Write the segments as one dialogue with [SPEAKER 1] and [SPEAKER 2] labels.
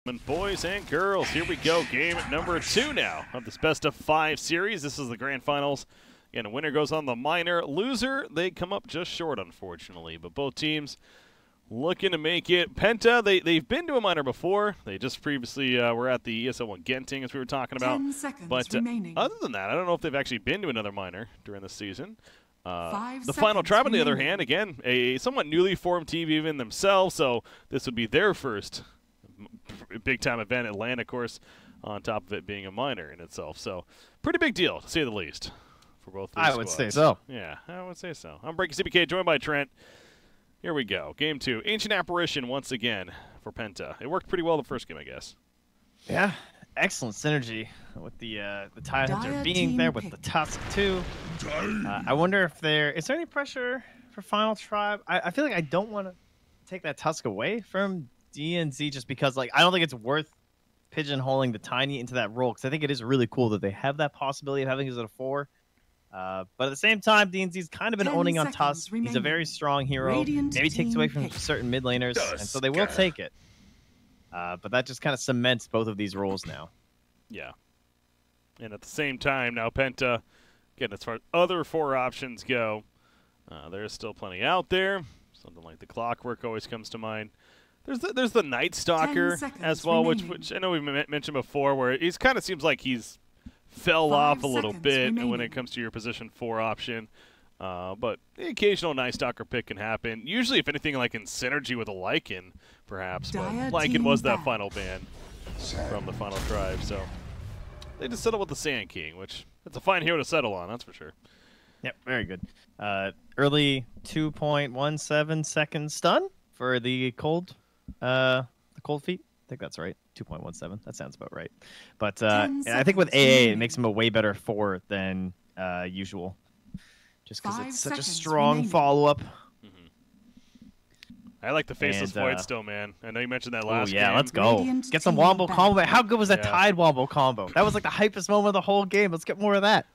[SPEAKER 1] Boys and girls, here we go. Game number 2 now of this best of 5 series. This is the grand finals. Again, a winner goes on the minor. Loser, they come up just short, unfortunately. But both teams looking to make it. Penta, they've been to a minor before. They just previously were at the ESL1 Genting, as we were talking about.
[SPEAKER 2] 10 seconds
[SPEAKER 1] but
[SPEAKER 2] remaining.
[SPEAKER 1] Other than that, I don't know if they've actually been to another minor during the season.
[SPEAKER 2] 5
[SPEAKER 1] the Final Tribe, on the other
[SPEAKER 2] remaining.
[SPEAKER 1] hand, again, a somewhat newly formed team even themselves, so this would be their first big-time event. Atlanta, of course, on top of it being a minor in itself. So pretty big deal, to say the least, for both these
[SPEAKER 3] I would
[SPEAKER 1] squads.
[SPEAKER 3] say so.
[SPEAKER 1] Yeah, I would say so. I'm Breaking CBK, joined by Trent. Here we go. Game 2. Ancient Apparition once again for Penta. It worked pretty well the first game, I guess.
[SPEAKER 3] Yeah, excellent synergy with the Tidehunter
[SPEAKER 2] Dire
[SPEAKER 3] being
[SPEAKER 2] team
[SPEAKER 3] there with
[SPEAKER 2] pick.
[SPEAKER 3] the Tusk too. I wonder if is there any pressure for Final Tribe? I feel like I don't want to take that Tusk away from DNZ just because I don't think it's worth pigeonholing the Tiny into that role because I think it is really cool that they have that possibility of having it as a 4. But at the same time, DNZ's kind of been
[SPEAKER 2] 10
[SPEAKER 3] owning on
[SPEAKER 2] seconds
[SPEAKER 3] Tusk. He's a
[SPEAKER 2] remaining.
[SPEAKER 3] very strong hero.
[SPEAKER 2] Radiant
[SPEAKER 3] Maybe takes
[SPEAKER 2] team
[SPEAKER 3] away from
[SPEAKER 2] pick.
[SPEAKER 3] certain mid laners, and so they will take it. But that just kind of cements both of these roles now.
[SPEAKER 1] Yeah. And at the same time, now Penta, again, as far as other 4 options go, there's still plenty out there. Something like the Clockwork always comes to mind. There's the Night Stalker
[SPEAKER 2] 10 seconds
[SPEAKER 1] as well, which
[SPEAKER 2] remaining.
[SPEAKER 1] I know we've mentioned before, where he's kind of seems like he's fell
[SPEAKER 2] 5
[SPEAKER 1] off a little
[SPEAKER 2] seconds
[SPEAKER 1] bit when
[SPEAKER 2] remaining.
[SPEAKER 1] it comes to your position 4 option. But the occasional Night Stalker pick can happen. Usually, if anything, like in synergy with a Lycan, perhaps.
[SPEAKER 2] Dire
[SPEAKER 1] But Lycan
[SPEAKER 2] team
[SPEAKER 1] was that
[SPEAKER 2] back.
[SPEAKER 1] final ban from the Final Tribe, so they just settled with the Sand King, which it's a fine hero to settle on, that's for sure.
[SPEAKER 3] Yep, very good. Early 2.17 second stun for the cold feet. I think that's right. 2.17. That sounds about right. But
[SPEAKER 2] 10
[SPEAKER 3] and I think with
[SPEAKER 2] seconds
[SPEAKER 3] AA, it
[SPEAKER 2] remaining.
[SPEAKER 3] makes him a way better 4 than usual. Just because
[SPEAKER 2] 5
[SPEAKER 3] it's such a
[SPEAKER 2] seconds
[SPEAKER 3] strong
[SPEAKER 2] remaining.
[SPEAKER 3] follow-up.
[SPEAKER 1] I like the Faceless
[SPEAKER 3] And,
[SPEAKER 1] Void still, man. I know you mentioned that last
[SPEAKER 3] Oh yeah,
[SPEAKER 1] game.
[SPEAKER 3] let's go.
[SPEAKER 2] Radiant
[SPEAKER 3] Get some
[SPEAKER 2] team
[SPEAKER 3] wombo
[SPEAKER 2] back.
[SPEAKER 3] combo. How good was that
[SPEAKER 1] Yeah.
[SPEAKER 3] Tide wombo combo? That was like the hypest moment of the whole game. Let's get more of that.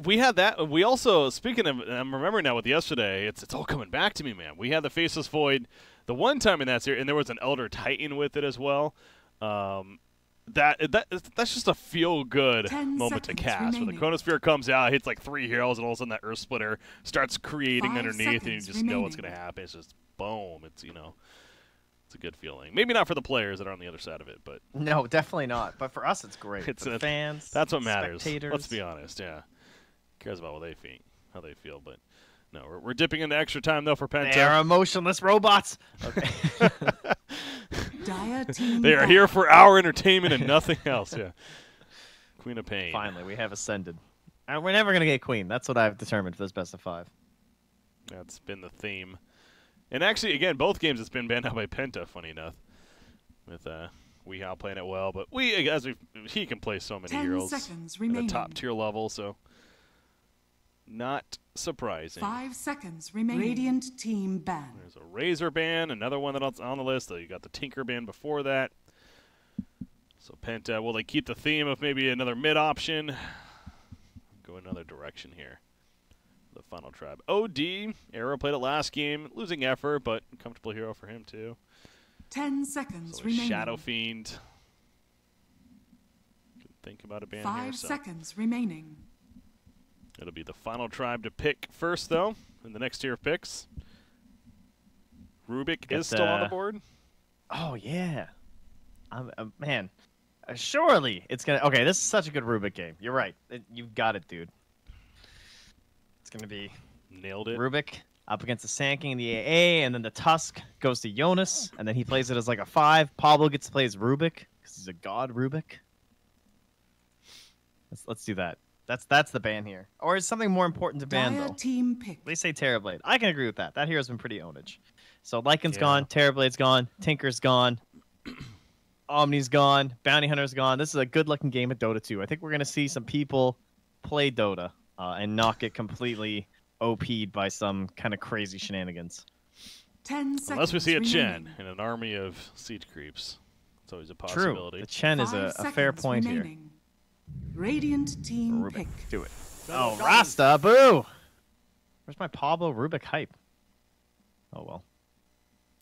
[SPEAKER 1] We had that. We also, speaking of, I'm remembering now with yesterday, it's all coming back to me, man. We had the Faceless Void the one time in that series, and there was an Elder Titan with it as well. That's just a feel-good
[SPEAKER 2] 10
[SPEAKER 1] moment to
[SPEAKER 2] seconds
[SPEAKER 1] cast. Where the
[SPEAKER 2] remaining.
[SPEAKER 1] Chronosphere comes out, hits like 3 heroes, and all of a sudden that Earth Splitter starts creating
[SPEAKER 2] 5
[SPEAKER 1] underneath, and you
[SPEAKER 2] seconds
[SPEAKER 1] just know what's
[SPEAKER 2] remaining.
[SPEAKER 1] going to happen. It's just boom. It's, it's a good feeling. Maybe not for the players that are on the other side of it, but
[SPEAKER 3] No, definitely not. But for us, it's great.
[SPEAKER 1] It's
[SPEAKER 3] For
[SPEAKER 1] a-
[SPEAKER 3] fans,
[SPEAKER 1] that's what matters.
[SPEAKER 3] spectators.
[SPEAKER 1] Let's be honest, yeah. Cares about how they feel, but no, we're dipping into extra time though for Penta.
[SPEAKER 3] They are emotionless robots. Okay.
[SPEAKER 2] Dire team
[SPEAKER 1] They are
[SPEAKER 2] back.
[SPEAKER 1] here for our entertainment and nothing else. Yeah. Queen of Pain.
[SPEAKER 3] Finally, we have ascended. We're never gonna get Queen. That's what I've determined for this best of 5.
[SPEAKER 1] That's been the theme. And actually, again, both games it's been banned out by Penta. Funny enough, with Weehaw playing it well, but he can play so many
[SPEAKER 2] 10
[SPEAKER 1] heroes
[SPEAKER 2] seconds
[SPEAKER 1] at the
[SPEAKER 2] remaining.
[SPEAKER 1] top tier level, so not surprising.
[SPEAKER 2] 5 seconds remaining. Radiant team ban.
[SPEAKER 1] There's a Razor ban, another one that's on the list. You got the Tinker ban before that. So Penta, will they keep the theme of maybe another mid option? Go another direction here. The Final Tribe. OD, Arrow played it last game, losing effort, but comfortable hero for him too.
[SPEAKER 2] 10 seconds
[SPEAKER 1] So
[SPEAKER 2] remaining.
[SPEAKER 1] Shadow Fiend. Could think about a ban
[SPEAKER 2] 5
[SPEAKER 1] here. So
[SPEAKER 2] seconds remaining.
[SPEAKER 1] it'll be the Final Tribe to pick first, though, in the next tier of picks. Rubik
[SPEAKER 3] Get
[SPEAKER 1] is still on the
[SPEAKER 3] the-
[SPEAKER 1] board.
[SPEAKER 3] Oh yeah, man. Surely it's gonna. Okay, this is such a good Rubik game. You're right. You've got it, dude. It's gonna be
[SPEAKER 1] Nailed it.
[SPEAKER 3] Rubik up against the Sand King in the AA, and then the Tusk goes to Jonas, and then he plays it as like a 5. Pablo gets to play as Rubik because he's a god Rubik. Let's do that. That's the ban here. Or is something more important to ban
[SPEAKER 2] Dire
[SPEAKER 3] though?
[SPEAKER 2] team pick.
[SPEAKER 3] They say Terrorblade. I can agree with that. That hero's been pretty ownage. So Lycan's
[SPEAKER 1] Yeah.
[SPEAKER 3] gone, Terrorblade's gone, Tinker's gone, Omni's gone, Bounty Hunter's gone. This is a good-looking game of Dota 2. I think we're going to see some people play Dota and not get completely OP'd by some kind of crazy shenanigans.
[SPEAKER 2] 10 seconds
[SPEAKER 1] Unless we see a
[SPEAKER 2] remaining.
[SPEAKER 1] Chen in an army of siege creeps. It's always a
[SPEAKER 3] True.
[SPEAKER 1] possibility.
[SPEAKER 3] The Chen is
[SPEAKER 2] 5
[SPEAKER 3] a fair
[SPEAKER 2] seconds
[SPEAKER 3] point
[SPEAKER 2] remaining. Radiant team
[SPEAKER 3] here. Rubik,
[SPEAKER 2] pick.
[SPEAKER 3] do it. Oh, Rasta, boo! Where's my Pablo Rubik hype? Oh, well.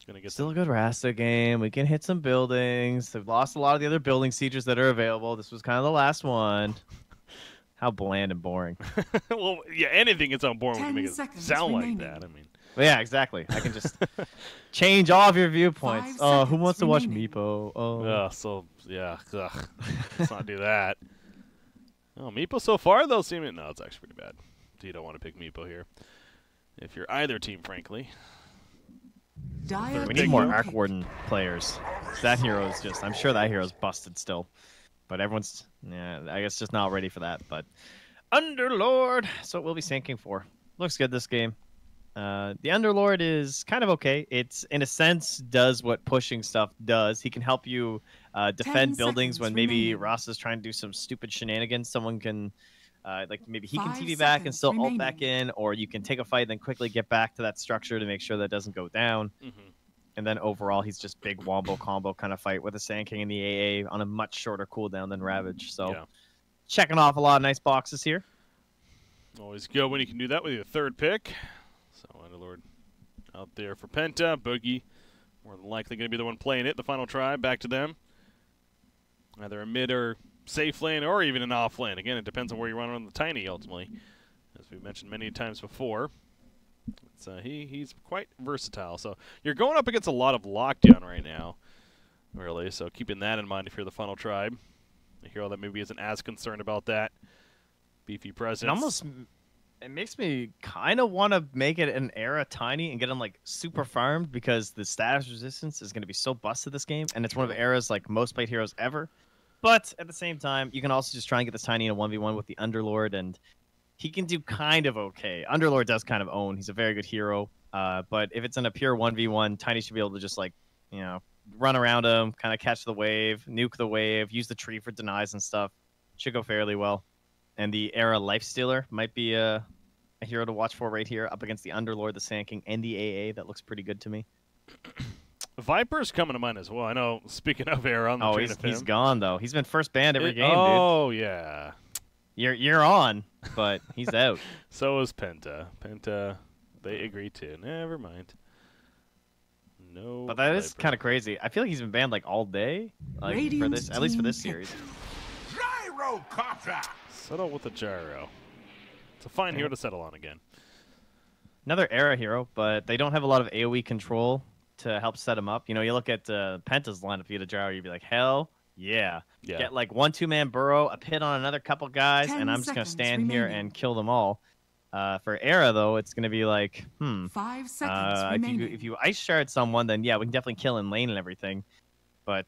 [SPEAKER 1] Gonna get
[SPEAKER 3] Still a good Rasta game. We can hit some buildings. They've lost a lot of the other building sieges that are available. This was kind of the last one. How bland and boring.
[SPEAKER 1] Well, yeah, anything gets on board when you
[SPEAKER 2] 10
[SPEAKER 1] make it
[SPEAKER 2] seconds
[SPEAKER 1] sound
[SPEAKER 2] remaining.
[SPEAKER 1] like that. I mean,
[SPEAKER 3] But yeah, exactly. I can just change all of your viewpoints.
[SPEAKER 2] 5
[SPEAKER 3] Oh, who
[SPEAKER 2] seconds
[SPEAKER 3] wants to watch
[SPEAKER 2] remaining.
[SPEAKER 3] Meepo? Oh,
[SPEAKER 1] yeah. Ugh. Let's not do that. Oh, Meepo so far, though, seeming... No, it's actually pretty bad. So you don't want to pick Meepo here. If you're either team, frankly.
[SPEAKER 2] Dire
[SPEAKER 3] we need more
[SPEAKER 2] team
[SPEAKER 3] Arc
[SPEAKER 2] pick.
[SPEAKER 3] Warden players. That hero is just... I'm sure that hero's busted still. But everyone's... Yeah, I guess just not ready for that. But Underlord! So we'll be sinking for. Looks good this game. The Underlord is kind of okay. It's, in a sense, does what pushing stuff does. He can help you defend
[SPEAKER 2] 10
[SPEAKER 3] buildings
[SPEAKER 2] seconds
[SPEAKER 3] when maybe
[SPEAKER 2] remaining.
[SPEAKER 3] Ross is trying to do some stupid shenanigans. Someone can, like, maybe he can
[SPEAKER 2] 5
[SPEAKER 3] TV back and
[SPEAKER 2] seconds
[SPEAKER 3] still ult
[SPEAKER 2] remaining.
[SPEAKER 3] back in, or you can take a fight and then quickly get back to that structure to make sure that doesn't go down. And then overall, he's just big wombo combo kind of fight with the Sand King and the AA on a much shorter cooldown than Ravage. So
[SPEAKER 1] Yeah.
[SPEAKER 3] checking off a lot of nice boxes here.
[SPEAKER 1] Always good when you can do that with your third pick. So Underlord out there for Penta. Boogie, more than likely going to be the one playing it. The final try, back to them. Either a mid or safe lane or even an off lane. Again, it depends on where you run on the Tiny, ultimately. As we've mentioned many times before. It's, he's quite versatile. So you're going up against a lot of lockdown right now, really. So keeping that in mind if you're the final tribe. A hero that maybe isn't as concerned about that. Beefy presence.
[SPEAKER 3] It makes me kind of want to make it an era Tiny and get him like super farmed because the status resistance is going to be so busted this game, and it's one of Era's like most played heroes ever. But at the same time, you can also just try and get this Tiny in a 1v1 with the Underlord, and he can do kind of okay. Underlord does kind of own. He's a very good hero. But if it's in a pure 1v1, Tiny should be able to just like, you know, run around him, kind of catch the wave, nuke the wave, use the tree for denies and stuff. Should go fairly well. And the Era Lifestealer might be a hero to watch for right here, up against the Underlord, the Sand King, and the AA. That looks pretty good to me.
[SPEAKER 1] Viper's coming to mind as well. I know, speaking of Era, on the train of
[SPEAKER 3] he's
[SPEAKER 1] him.
[SPEAKER 3] gone, though. He's been first banned every game, dude.
[SPEAKER 1] Oh, yeah.
[SPEAKER 3] You're on, but he's out.
[SPEAKER 1] So is Penta. Penta, they agree too. Never mind. No.
[SPEAKER 3] But that is
[SPEAKER 1] Viper.
[SPEAKER 3] kind of crazy. I feel like he's been banned like all day, like for
[SPEAKER 2] Radiant
[SPEAKER 3] this, at least for this
[SPEAKER 2] team
[SPEAKER 3] series.
[SPEAKER 1] Settle with the gyro. It's a fine hero to settle on again.
[SPEAKER 3] Another Era hero, but they don't have a lot of AoE control to help set him up. You know, you look at Penta's lineup, if you had a gyro, you'd be like, hell yeah.
[SPEAKER 1] Yeah.
[SPEAKER 3] Get like 1-2-man burrow, a pit on another couple guys,
[SPEAKER 2] 10
[SPEAKER 3] and I'm just going to
[SPEAKER 2] seconds
[SPEAKER 3] stand here
[SPEAKER 2] remaining.
[SPEAKER 3] and kill them all. For Era, though, it's going to be like,
[SPEAKER 2] 5 seconds remaining.
[SPEAKER 3] if you ice shard someone, then yeah, we can definitely kill in lane and everything. But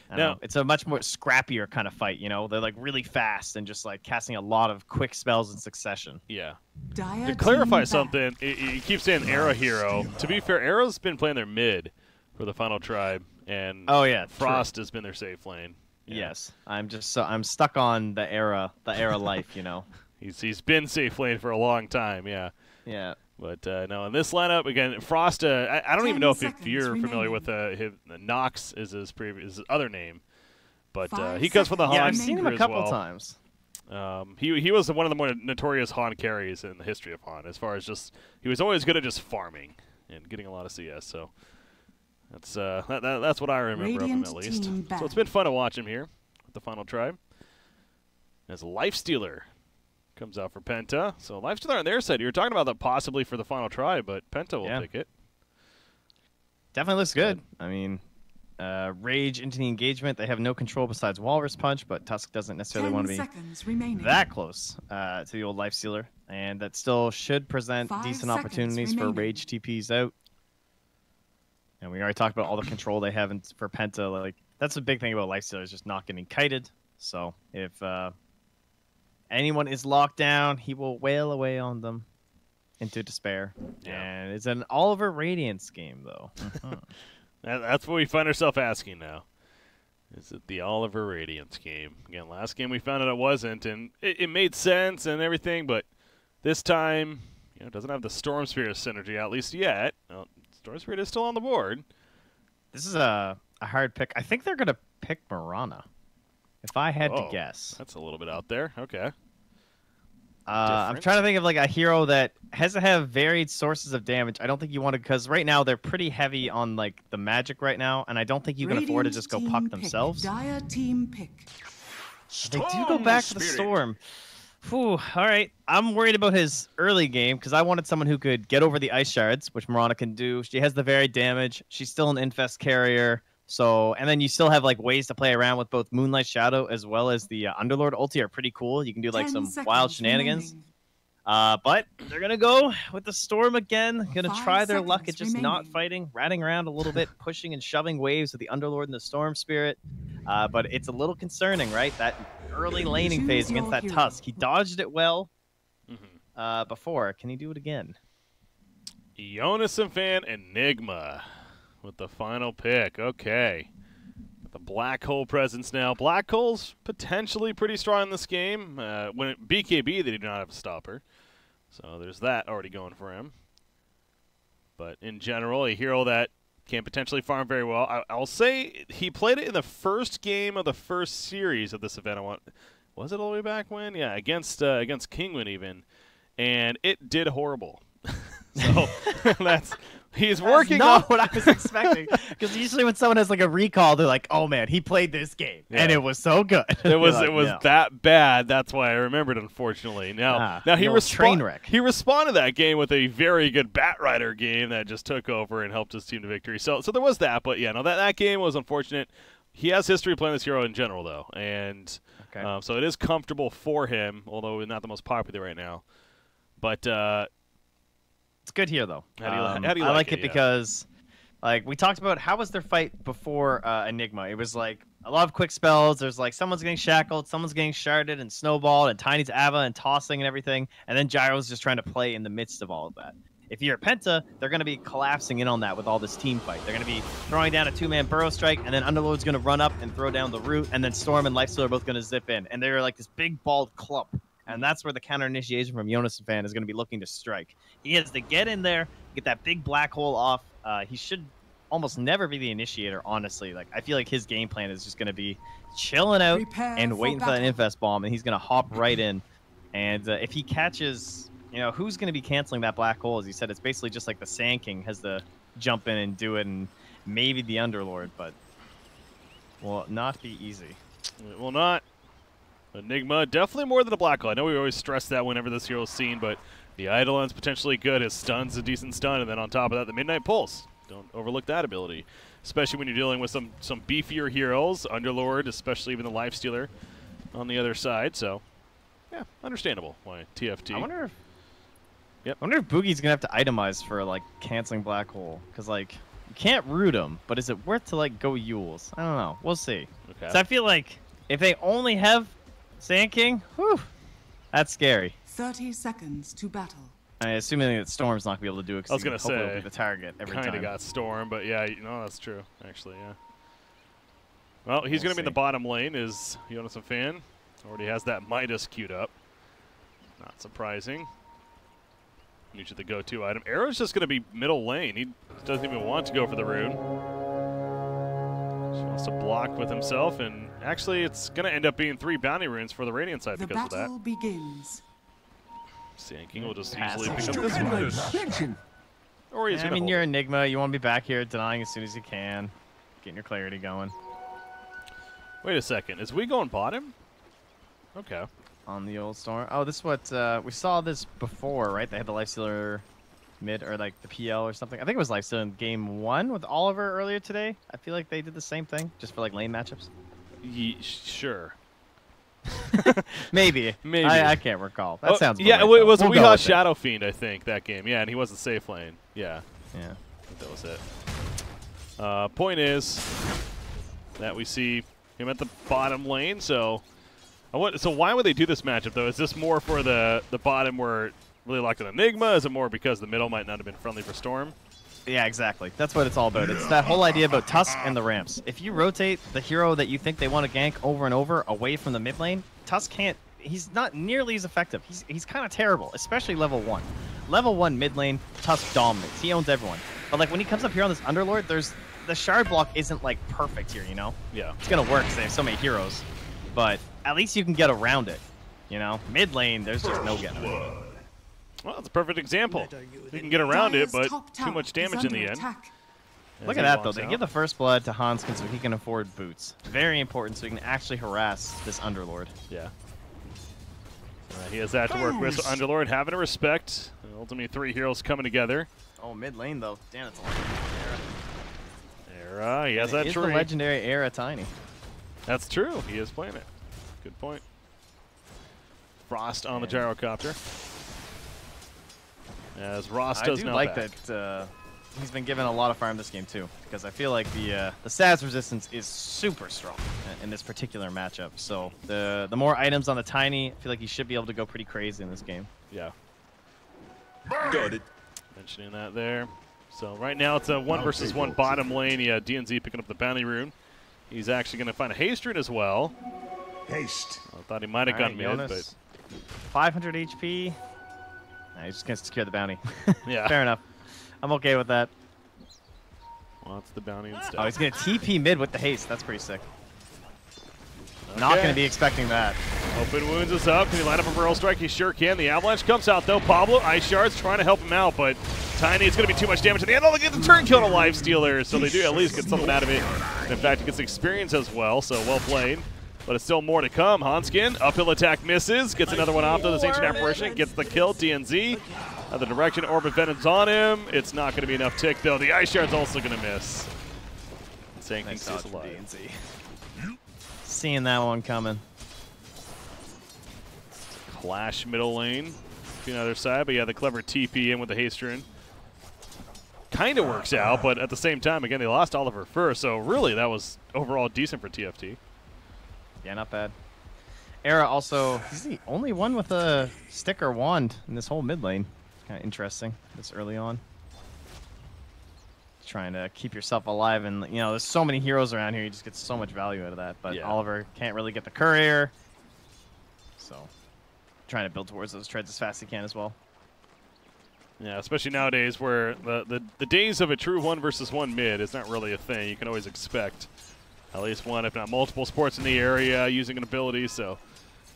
[SPEAKER 3] I don't know. It's a much more scrappier kind of fight, you know? They're like really fast and just like casting a lot of quick spells in succession.
[SPEAKER 1] Yeah.
[SPEAKER 2] Dire
[SPEAKER 1] To
[SPEAKER 2] team
[SPEAKER 1] clarify
[SPEAKER 2] back.
[SPEAKER 1] something, you keep saying Era hero. To be fair, Era's been playing their mid for the final tribe, and
[SPEAKER 3] Oh yeah,
[SPEAKER 1] Frost has been their safe lane.
[SPEAKER 3] true.
[SPEAKER 1] Yeah.
[SPEAKER 3] Yes, I'm stuck on the Era life, you know.
[SPEAKER 1] He's been safe lane for a long time, yeah.
[SPEAKER 3] Yeah.
[SPEAKER 1] But no, in this lineup again, Frost. I don't
[SPEAKER 2] 10
[SPEAKER 1] even know if
[SPEAKER 2] seconds
[SPEAKER 1] you're familiar
[SPEAKER 2] remaining.
[SPEAKER 1] with Nox is his other name, but
[SPEAKER 2] 5
[SPEAKER 1] he comes from the
[SPEAKER 2] seconds
[SPEAKER 1] Han.
[SPEAKER 3] Yeah, I've seen him a
[SPEAKER 1] as
[SPEAKER 3] couple
[SPEAKER 1] well.
[SPEAKER 3] times.
[SPEAKER 1] He was one of the more notorious Han carries in the history of Han. As far as just he was always good at just farming and getting a lot of CS. So that's that's what I remember of him
[SPEAKER 2] Radiant
[SPEAKER 1] at least.
[SPEAKER 2] team
[SPEAKER 1] So it's
[SPEAKER 2] back.
[SPEAKER 1] been fun to watch him here with the final tribe. As Lifestealer comes out for Penta. So Lifestealer on their side, you were talking about that possibly for the final tribe, but Penta will
[SPEAKER 3] Yeah.
[SPEAKER 1] pick it.
[SPEAKER 3] Definitely looks good. I mean, Rage into the engagement. They have no control besides Walrus Punch, but Tusk doesn't necessarily
[SPEAKER 2] 10
[SPEAKER 3] want to be
[SPEAKER 2] seconds remaining.
[SPEAKER 3] that close to the old Lifestealer, and that still should present
[SPEAKER 2] 5
[SPEAKER 3] decent
[SPEAKER 2] seconds
[SPEAKER 3] opportunities for
[SPEAKER 2] remaining.
[SPEAKER 3] Rage TPs out. And we already talked about all the control they have for Penta. Like that's the big thing about Lifestealer is just not getting kited. So if anyone is locked down, he will wail away on them into despair.
[SPEAKER 1] Yeah.
[SPEAKER 3] And it's an Oliver Radiance game, though.
[SPEAKER 1] That's what we find ourselves asking now. Is it the Oliver Radiance game? Again, last game we found out it wasn't, and it made sense and everything, but this time, it doesn't have the Storm Spirit synergy, at least yet. Well, Storm Spirit is still on the board.
[SPEAKER 3] This is a hard pick. I think they're going to pick Mirana, if I had to
[SPEAKER 1] Oh,
[SPEAKER 3] guess.
[SPEAKER 1] That's a little bit out there. Okay.
[SPEAKER 3] I'm trying to think of like a hero that has to have varied sources of damage. I don't think you want to, because right now they're pretty heavy on like the magic right now, and I don't think you can afford to just go puck themselves.
[SPEAKER 2] Dire team pick.
[SPEAKER 3] They do go back to the Storm. Whew, all right. I'm worried about his early game because I wanted someone who could get over the ice shards, which Mirana can do. She has the varied damage. She's still an infest carrier. So, and then you still have like ways to play around with both Moonlight Shadow as well as the Underlord ulti are pretty cool. You can do like some wild shenanigans. But they're gonna go with the Storm again. Gonna try their luck at just not fighting, ratting around a little bit, pushing and shoving waves with the Underlord and the Storm Spirit. But it's a little concerning, right? That early laning phase against that Tusk. He dodged it well before. Can he do it again?
[SPEAKER 1] Jonas and Fan Enigma with the final pick. Okay. The Black Hole presence now. Black Hole's potentially pretty strong in this game. When it BKB, they do not have a stopper. So there's that already going for him. But in general, a hero that can potentially farm very well. I'll say he played it in the first game of the first series of this event. Was it all the way back when? Yeah, against Kingwin even. And it did horrible. So he's working on
[SPEAKER 3] what I was expecting. Because usually when someone has like a recall, they're like, "Oh man, he played this game and it was so good."
[SPEAKER 1] It was that bad. That's why I remembered. Unfortunately, now he he responded that game with a very good Batrider game that just took over and helped his team to victory. So there was that, but yeah, no, that game was unfortunate. He has history playing this hero in general though, and so it is comfortable for him, although not the most popular right now. But
[SPEAKER 3] it's good here, though.
[SPEAKER 1] How do you
[SPEAKER 3] I
[SPEAKER 1] like
[SPEAKER 3] it because, like, we talked about how was their fight before Enigma. It was, like, a lot of quick spells. There's, like, someone's getting shackled, someone's getting sharded and snowballed, and Tiny's Ava and tossing and everything, and then Gyro's just trying to play in the midst of all of that. If you're Penta, they're going to be collapsing in on that with all this team fight. They're going to be throwing down a two-man burrow strike, and then Underlord's going to run up and throw down the root, and then Storm and Lifesteal are both going to zip in. And they're, like, this big, bald clump. And that's where the counter initiation from Jonas Fan is going to be looking to strike. He has to get in there, get that big black hole off. He should almost never be the initiator, honestly. Like, I feel like his game plan is just going to be chilling out and waiting for that infest bomb, and he's going to hop right in. And if he catches, who's going to be canceling that black hole? As you said, it's basically just like the Sand King has to jump in and do it, and maybe the Underlord, but will not be easy.
[SPEAKER 1] It will not. Enigma, definitely more than a Black Hole. I know we always stress that whenever this hero's seen, but the Eidolon's potentially good. His stun's a decent stun, and then on top of that, the Midnight Pulse. Don't overlook that ability, especially when you're dealing with some beefier heroes, Underlord, especially even the Lifestealer on the other side. So, yeah, understandable why TFT.
[SPEAKER 3] I wonder if Boogie's going to have to itemize for, like, canceling Black Hole, because, like, you can't root him, but is it worth to, like, go Yules? I don't know. We'll see.
[SPEAKER 1] Okay.
[SPEAKER 3] So I feel like if they only have Sand King, whew, that's scary.
[SPEAKER 2] 30 seconds to battle.
[SPEAKER 3] I mean, assuming that Storm's not going to be able to do it.
[SPEAKER 1] I was going to say,
[SPEAKER 3] it'll be the target every time.
[SPEAKER 1] Kind of got Storm, but yeah, that's true, actually, yeah. Well, he's going to be in the bottom lane, is Jonas Fan. Already has that Midas queued up. Not surprising. Usually the go-to item. Arrow's just going to be middle lane. He doesn't even want to go for the rune. Just wants to block with himself, and actually it's going to end up being 3 bounty runes for the Radiant side because of that.
[SPEAKER 2] The battle begins.
[SPEAKER 1] Sand King will just easily pick up this one. Or he's gonna
[SPEAKER 3] you're Enigma. You want to be back here denying as soon as you can. Getting your clarity going.
[SPEAKER 1] Wait a second. Is we going bottom? Okay.
[SPEAKER 3] On the old Storm. Oh, this is what we saw this before, right? They had the Lifestealer mid, or like the PL or something. I think it was Lifestealer in game 1 with Oliver earlier today. I feel like they did the same thing, just for like lane matchups.
[SPEAKER 1] Sure.
[SPEAKER 3] Maybe. I can't recall. That sounds
[SPEAKER 1] yeah,
[SPEAKER 3] right,
[SPEAKER 1] it was a Weehaw Shadow Fiend, I think, that game. Yeah, and he was a safe lane. Yeah.
[SPEAKER 3] Yeah.
[SPEAKER 1] I think that was it. Point is that we see him at the bottom lane, so why would they do this matchup, though? Is this more for the bottom where really locked in Enigma? Is it more because the middle might not have been friendly for Storm?
[SPEAKER 3] Yeah, exactly. That's what it's all about. It's that whole idea about Tusk and the ramps. If you rotate the hero that you think they want to gank over and over away from the mid lane, Tusk can't. He's not nearly as effective. He's kind of terrible, especially level 1. Level 1 mid lane, Tusk dominates. He owns everyone. But like when he comes up here on this Underlord, the shard block isn't like perfect here, you know?
[SPEAKER 1] Yeah.
[SPEAKER 3] It's gonna work because they have so many heroes, but at least you can get around it. You know, mid lane, there's just no getting away.
[SPEAKER 1] Well, it's a perfect example. You can get around it,
[SPEAKER 2] Dire's
[SPEAKER 1] but
[SPEAKER 2] top
[SPEAKER 1] too
[SPEAKER 2] tower
[SPEAKER 1] much
[SPEAKER 2] is
[SPEAKER 1] damage in the
[SPEAKER 2] under
[SPEAKER 1] end.
[SPEAKER 2] attack.
[SPEAKER 1] as
[SPEAKER 3] Look
[SPEAKER 1] he
[SPEAKER 3] at that, though.
[SPEAKER 1] walks
[SPEAKER 3] They
[SPEAKER 1] out.
[SPEAKER 3] give the first blood to Hanskin so he can afford boots. Very important so he can actually harass this Underlord.
[SPEAKER 1] Yeah. He has that to work with. So Underlord having to respect. Ultimately, 3 heroes coming together.
[SPEAKER 3] Oh, mid lane, though. Damn, it's a
[SPEAKER 1] Era, he has that
[SPEAKER 3] Is
[SPEAKER 1] tree.
[SPEAKER 3] the legendary Era tiny?
[SPEAKER 1] That's true. He is playing it. Good point. Frost on the gyrocopter. As Ross
[SPEAKER 3] I
[SPEAKER 1] does
[SPEAKER 3] do
[SPEAKER 1] now
[SPEAKER 3] like
[SPEAKER 1] back.
[SPEAKER 3] that he's been given a lot of farm this game, too, because I feel like the stats resistance is super strong in this particular matchup. So the more items on the tiny, I feel like he should be able to go pretty crazy in this game.
[SPEAKER 1] Yeah.
[SPEAKER 4] Got it.
[SPEAKER 1] Mentioning that there. So right now it's a 1 versus 1 bottom lane. Yeah, DNZ picking up the bounty rune. He's actually going to find a haste rune as well.
[SPEAKER 4] Haste.
[SPEAKER 1] I thought he might have gone mid,
[SPEAKER 3] Jonas,
[SPEAKER 1] but
[SPEAKER 3] 500 HP. Nah, he's just going to secure the bounty.
[SPEAKER 1] yeah.
[SPEAKER 3] Fair enough. I'm okay with that.
[SPEAKER 1] Wants the bounty instead.
[SPEAKER 3] Oh, he's going to TP mid with the haste. That's pretty sick. Not
[SPEAKER 1] Okay.
[SPEAKER 3] going to be expecting that.
[SPEAKER 1] Open wounds is up. Can he line up a Burrow Strike? He sure can. The Avalanche comes out, though. Pablo, Ice Shards trying to help him out, but Tiny, it's going to be too much damage at the end. Oh, they get the turn kill on a Life Stealer, so they do at least get something out of it. And in fact, it gets experience as well, so well played. But it's still more to come. Hanskin, uphill attack misses. Gets another one off, though. This Ancient Apparition gets the kill. DNZ. Other direction, Orb of Venom's on him. It's not going to be enough tick, though. The Ice Shard's also going to miss. Saying
[SPEAKER 3] Nice
[SPEAKER 1] stays
[SPEAKER 3] dodge from
[SPEAKER 1] alive.
[SPEAKER 3] DNZ. Seeing that one coming.
[SPEAKER 1] Clash middle lane. Being on the other side, but yeah, the clever TP in with the haste rune. Kind of works out, but at the same time, again, they lost Oliver first, so really that was overall decent for TFT.
[SPEAKER 3] Yeah, not bad. Era also, he's the only one with a stick or wand in this whole mid lane. Kind of interesting this early on. Trying to keep yourself alive, and you know, there's so many heroes around here, you just get so much value out of that. But
[SPEAKER 1] Yeah.
[SPEAKER 3] Oliver can't really get the courier, so trying to build towards those treads as fast as he can as well.
[SPEAKER 1] Yeah, especially nowadays where the days of a true 1 versus 1 mid is not really a thing. You can always expect at least one, if not multiple supports in the area using an ability, so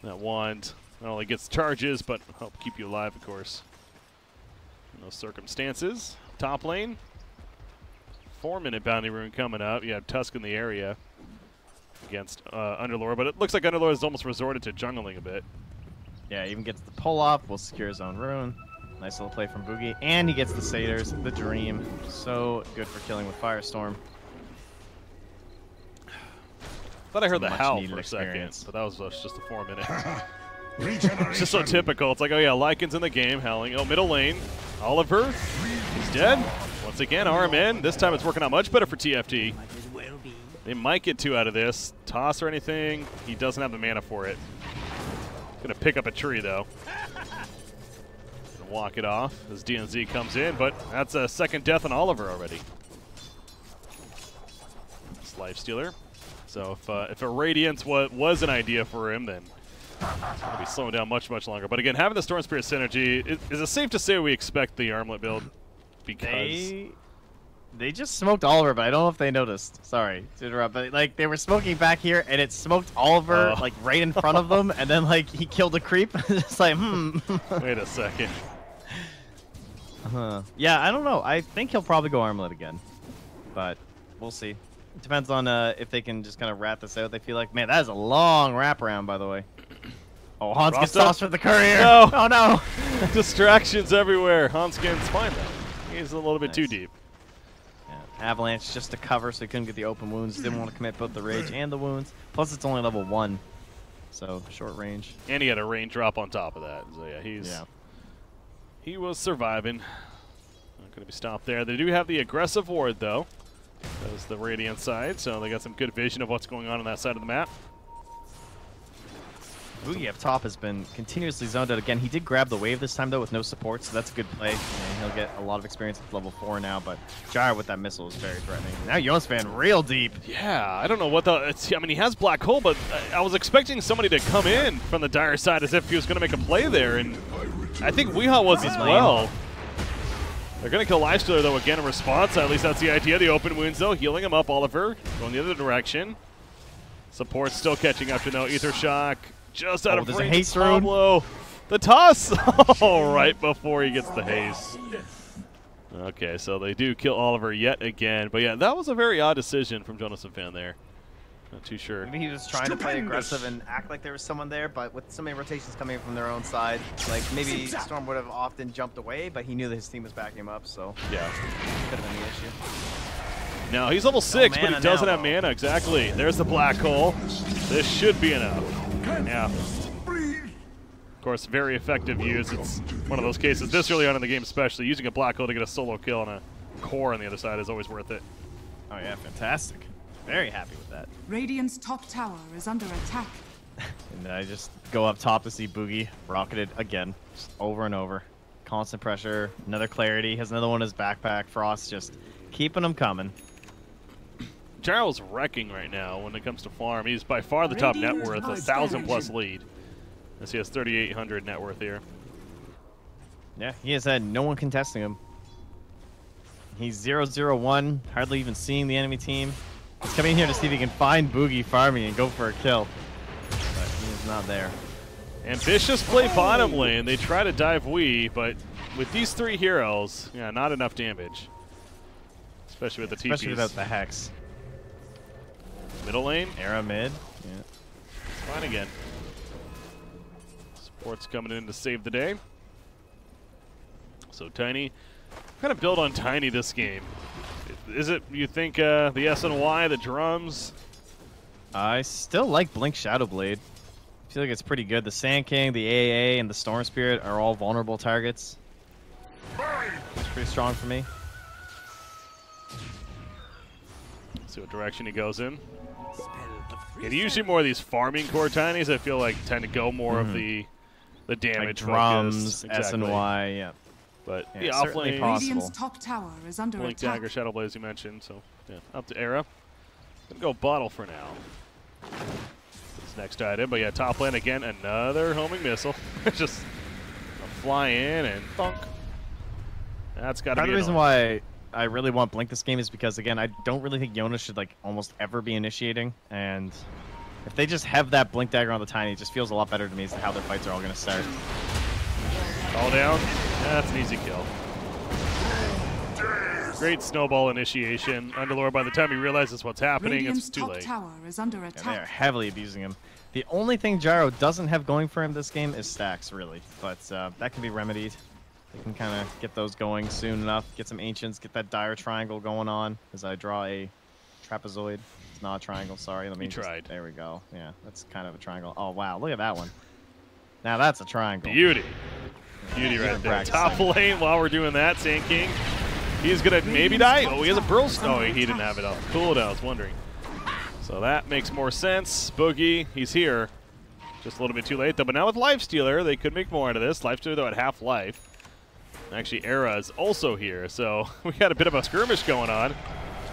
[SPEAKER 1] that wand not only gets charges, but help keep you alive, of course. In those circumstances. Top lane. 4-minute bounty rune coming up. You have Tusk in the area against Underlord, but it looks like Underlord has almost resorted to jungling a bit.
[SPEAKER 3] Yeah, even gets the pull off, will secure his own rune. Nice little play from Boogie, and he gets the Satyrs, the Dream. So good for killing with Firestorm.
[SPEAKER 1] Thought I heard the
[SPEAKER 3] Much
[SPEAKER 1] howl
[SPEAKER 3] needed
[SPEAKER 1] for a
[SPEAKER 3] experience.
[SPEAKER 1] second, but that was just a 4-minute.
[SPEAKER 4] Regeneration.
[SPEAKER 1] It's just so typical. It's like, oh yeah, Lycan's in the game, howling. Oh, middle lane. Oliver, he's dead. Once again, RMN. This time it's working out much better for TFT. They might get 2 out of this. Toss or anything. He doesn't have the mana for it. Gonna pick up a tree, though. Gonna walk it off as DNZ comes in, but that's a second death on Oliver already. It's Life Stealer. So if a Radiance was an idea for him, then it's going to be slowing down much, much longer. But again, having the Storm Spirit synergy, is it safe to say we expect the Armlet build? Because
[SPEAKER 3] They just smoked Oliver, but I don't know if they noticed. Sorry to interrupt, but like they were smoking back here, and it smoked Oliver like right in front of them, and then like he killed a creep. It's like,
[SPEAKER 1] wait a second.
[SPEAKER 3] Yeah, I don't know. I think he'll probably go Armlet again, but we'll see. It depends on if they can just kind of rat this out. They feel like, man, that is a long wraparound, by the way. Oh, Hans gets
[SPEAKER 1] Rasta?
[SPEAKER 3] tossed for the courier.
[SPEAKER 1] No.
[SPEAKER 3] Oh no.
[SPEAKER 1] Distractions everywhere. Hanskin's fine, though. He's a little bit too deep.
[SPEAKER 3] Yeah. Avalanche just to cover so he couldn't get the open wounds. Didn't want to commit both the rage and the wounds. Plus, it's only level 1, so short range.
[SPEAKER 1] And he had a raindrop on top of that. So yeah, he was surviving. Not going to be stopped there. They do have the aggressive ward, though. That was the Radiant side, so they got some good vision of what's going on that side of the map.
[SPEAKER 3] Boogie up top has been continuously zoned out again. He did grab the wave this time, though, with no support, so that's a good play. And he'll get a lot of experience at level 4 now, but Gyre with that missile is very threatening. Now Jonas fan real deep.
[SPEAKER 1] Yeah, I don't know what I mean, he has Black Hole, but I was expecting somebody to come in from the Dire side as if he was going to make a play there, and I think Weehaw was as well. They're going to kill Lifestealer, though, again in response. At least that's the idea. The open wounds, though, healing him up, Oliver. Going the other direction. Support still catching up to no Ether Shock. Just out of
[SPEAKER 3] there's a
[SPEAKER 1] range.
[SPEAKER 3] haste rune.
[SPEAKER 1] Pablo. The toss. Oh, right before he gets the haste. Okay, so they do kill Oliver yet again. But yeah, that was a very odd decision from Jonathan Fan there. Not too sure.
[SPEAKER 3] Maybe he was trying to play aggressive and act like there was someone there, but with so many rotations coming from their own side, like maybe Storm would have often jumped away, but he knew that his team was backing him up, so
[SPEAKER 1] yeah,
[SPEAKER 3] could have been the issue.
[SPEAKER 1] Now he's level 6, but he
[SPEAKER 3] mana
[SPEAKER 1] doesn't
[SPEAKER 3] now,
[SPEAKER 1] have mana. Exactly. There's the black hole. This should be enough. Yeah. Of course, very effective use. It's one of those cases this early on in the game, especially using a black hole to get a solo kill on a core on the other side is always worth it.
[SPEAKER 3] Oh yeah, fantastic. Very happy with that.
[SPEAKER 2] Radiant's top tower is under attack.
[SPEAKER 3] And I just go up top to see Boogie rocketed again, just over and over. Constant pressure, another clarity, has another one in his backpack. Frost just keeping them coming.
[SPEAKER 1] Gyro's wrecking right now when it comes to farm. He's by far the top net worth, 1,000+ lead. As he has 3,800 net worth here.
[SPEAKER 3] Yeah, he has had no one contesting him. He's 0-0-1, hardly even seeing the enemy team. He's coming here to see if he can find Boogie farming and go for a kill. But he is not there.
[SPEAKER 1] Ambitious play bottom lane. They try to dive Wii, but with these 3 heroes, yeah, not enough damage. Especially with the TPs.
[SPEAKER 3] Especially without the Hex.
[SPEAKER 1] Middle lane.
[SPEAKER 3] Era mid. Yeah.
[SPEAKER 1] It's fine again. Support's coming in to save the day. So Tiny, kind of build on Tiny this game. Is it, you think, the SNY, the drums?
[SPEAKER 3] I still like Blink Shadowblade. I feel like it's pretty good. The Sand King, the AA, and the Storm Spirit are all vulnerable targets. It's pretty strong for me.
[SPEAKER 1] See what direction he goes in. Yeah, usually more of these farming core Tinies, I feel like, tend to go more of the damage
[SPEAKER 3] Like drums,
[SPEAKER 1] exactly.
[SPEAKER 3] SNY, yeah.
[SPEAKER 1] But
[SPEAKER 3] Yeah,
[SPEAKER 1] yeah,
[SPEAKER 3] certainly
[SPEAKER 1] offlane,
[SPEAKER 3] possible.
[SPEAKER 2] Radiant's top tower is under
[SPEAKER 1] Blink
[SPEAKER 2] attack.
[SPEAKER 1] Dagger, Shadowblade, as you mentioned. So yeah, up to Era. Gonna go bottle for now. This next item, but yeah, top lane again, another homing missile. Just a fly in and thunk. That's got to be
[SPEAKER 3] Part of the reason
[SPEAKER 1] annoying.
[SPEAKER 3] why I really want Blink this game is because, again, I don't really think Jonas should like almost ever be initiating, and if they just have that Blink Dagger on the Tiny, it just feels a lot better to me as to how their fights are all going to start.
[SPEAKER 1] All down. That's an easy kill. Great snowball initiation. Underlord, by the time he realizes what's happening,
[SPEAKER 2] Radiant's
[SPEAKER 1] it's too
[SPEAKER 2] top
[SPEAKER 1] late.
[SPEAKER 2] tower is under
[SPEAKER 3] Yeah,
[SPEAKER 2] attack.
[SPEAKER 3] they are heavily abusing him. The only thing Gyro doesn't have going for him this game is stacks, really, but that can be remedied. They can kind of get those going soon enough, get some Ancients, get that dire triangle going on as I draw a trapezoid. It's not a triangle, sorry. Let me
[SPEAKER 1] tried.
[SPEAKER 3] There we go. Yeah, that's kind of a triangle. Oh, wow, look at that one. Now that's a triangle.
[SPEAKER 1] Beauty. Beauty
[SPEAKER 3] Yeah,
[SPEAKER 1] right there.
[SPEAKER 3] practicing.
[SPEAKER 1] Top lane while we're doing that, Sand King. He's going to maybe die. Oh, he has a burst. No, he didn't have it on cooldown. I was wondering. So that makes more sense. Boogie, he's here. Just a little bit too late, though. But now with Lifestealer, they could make more out of this. Lifestealer, though, at half life. Actually, Era is also here. So we got a bit of a skirmish going on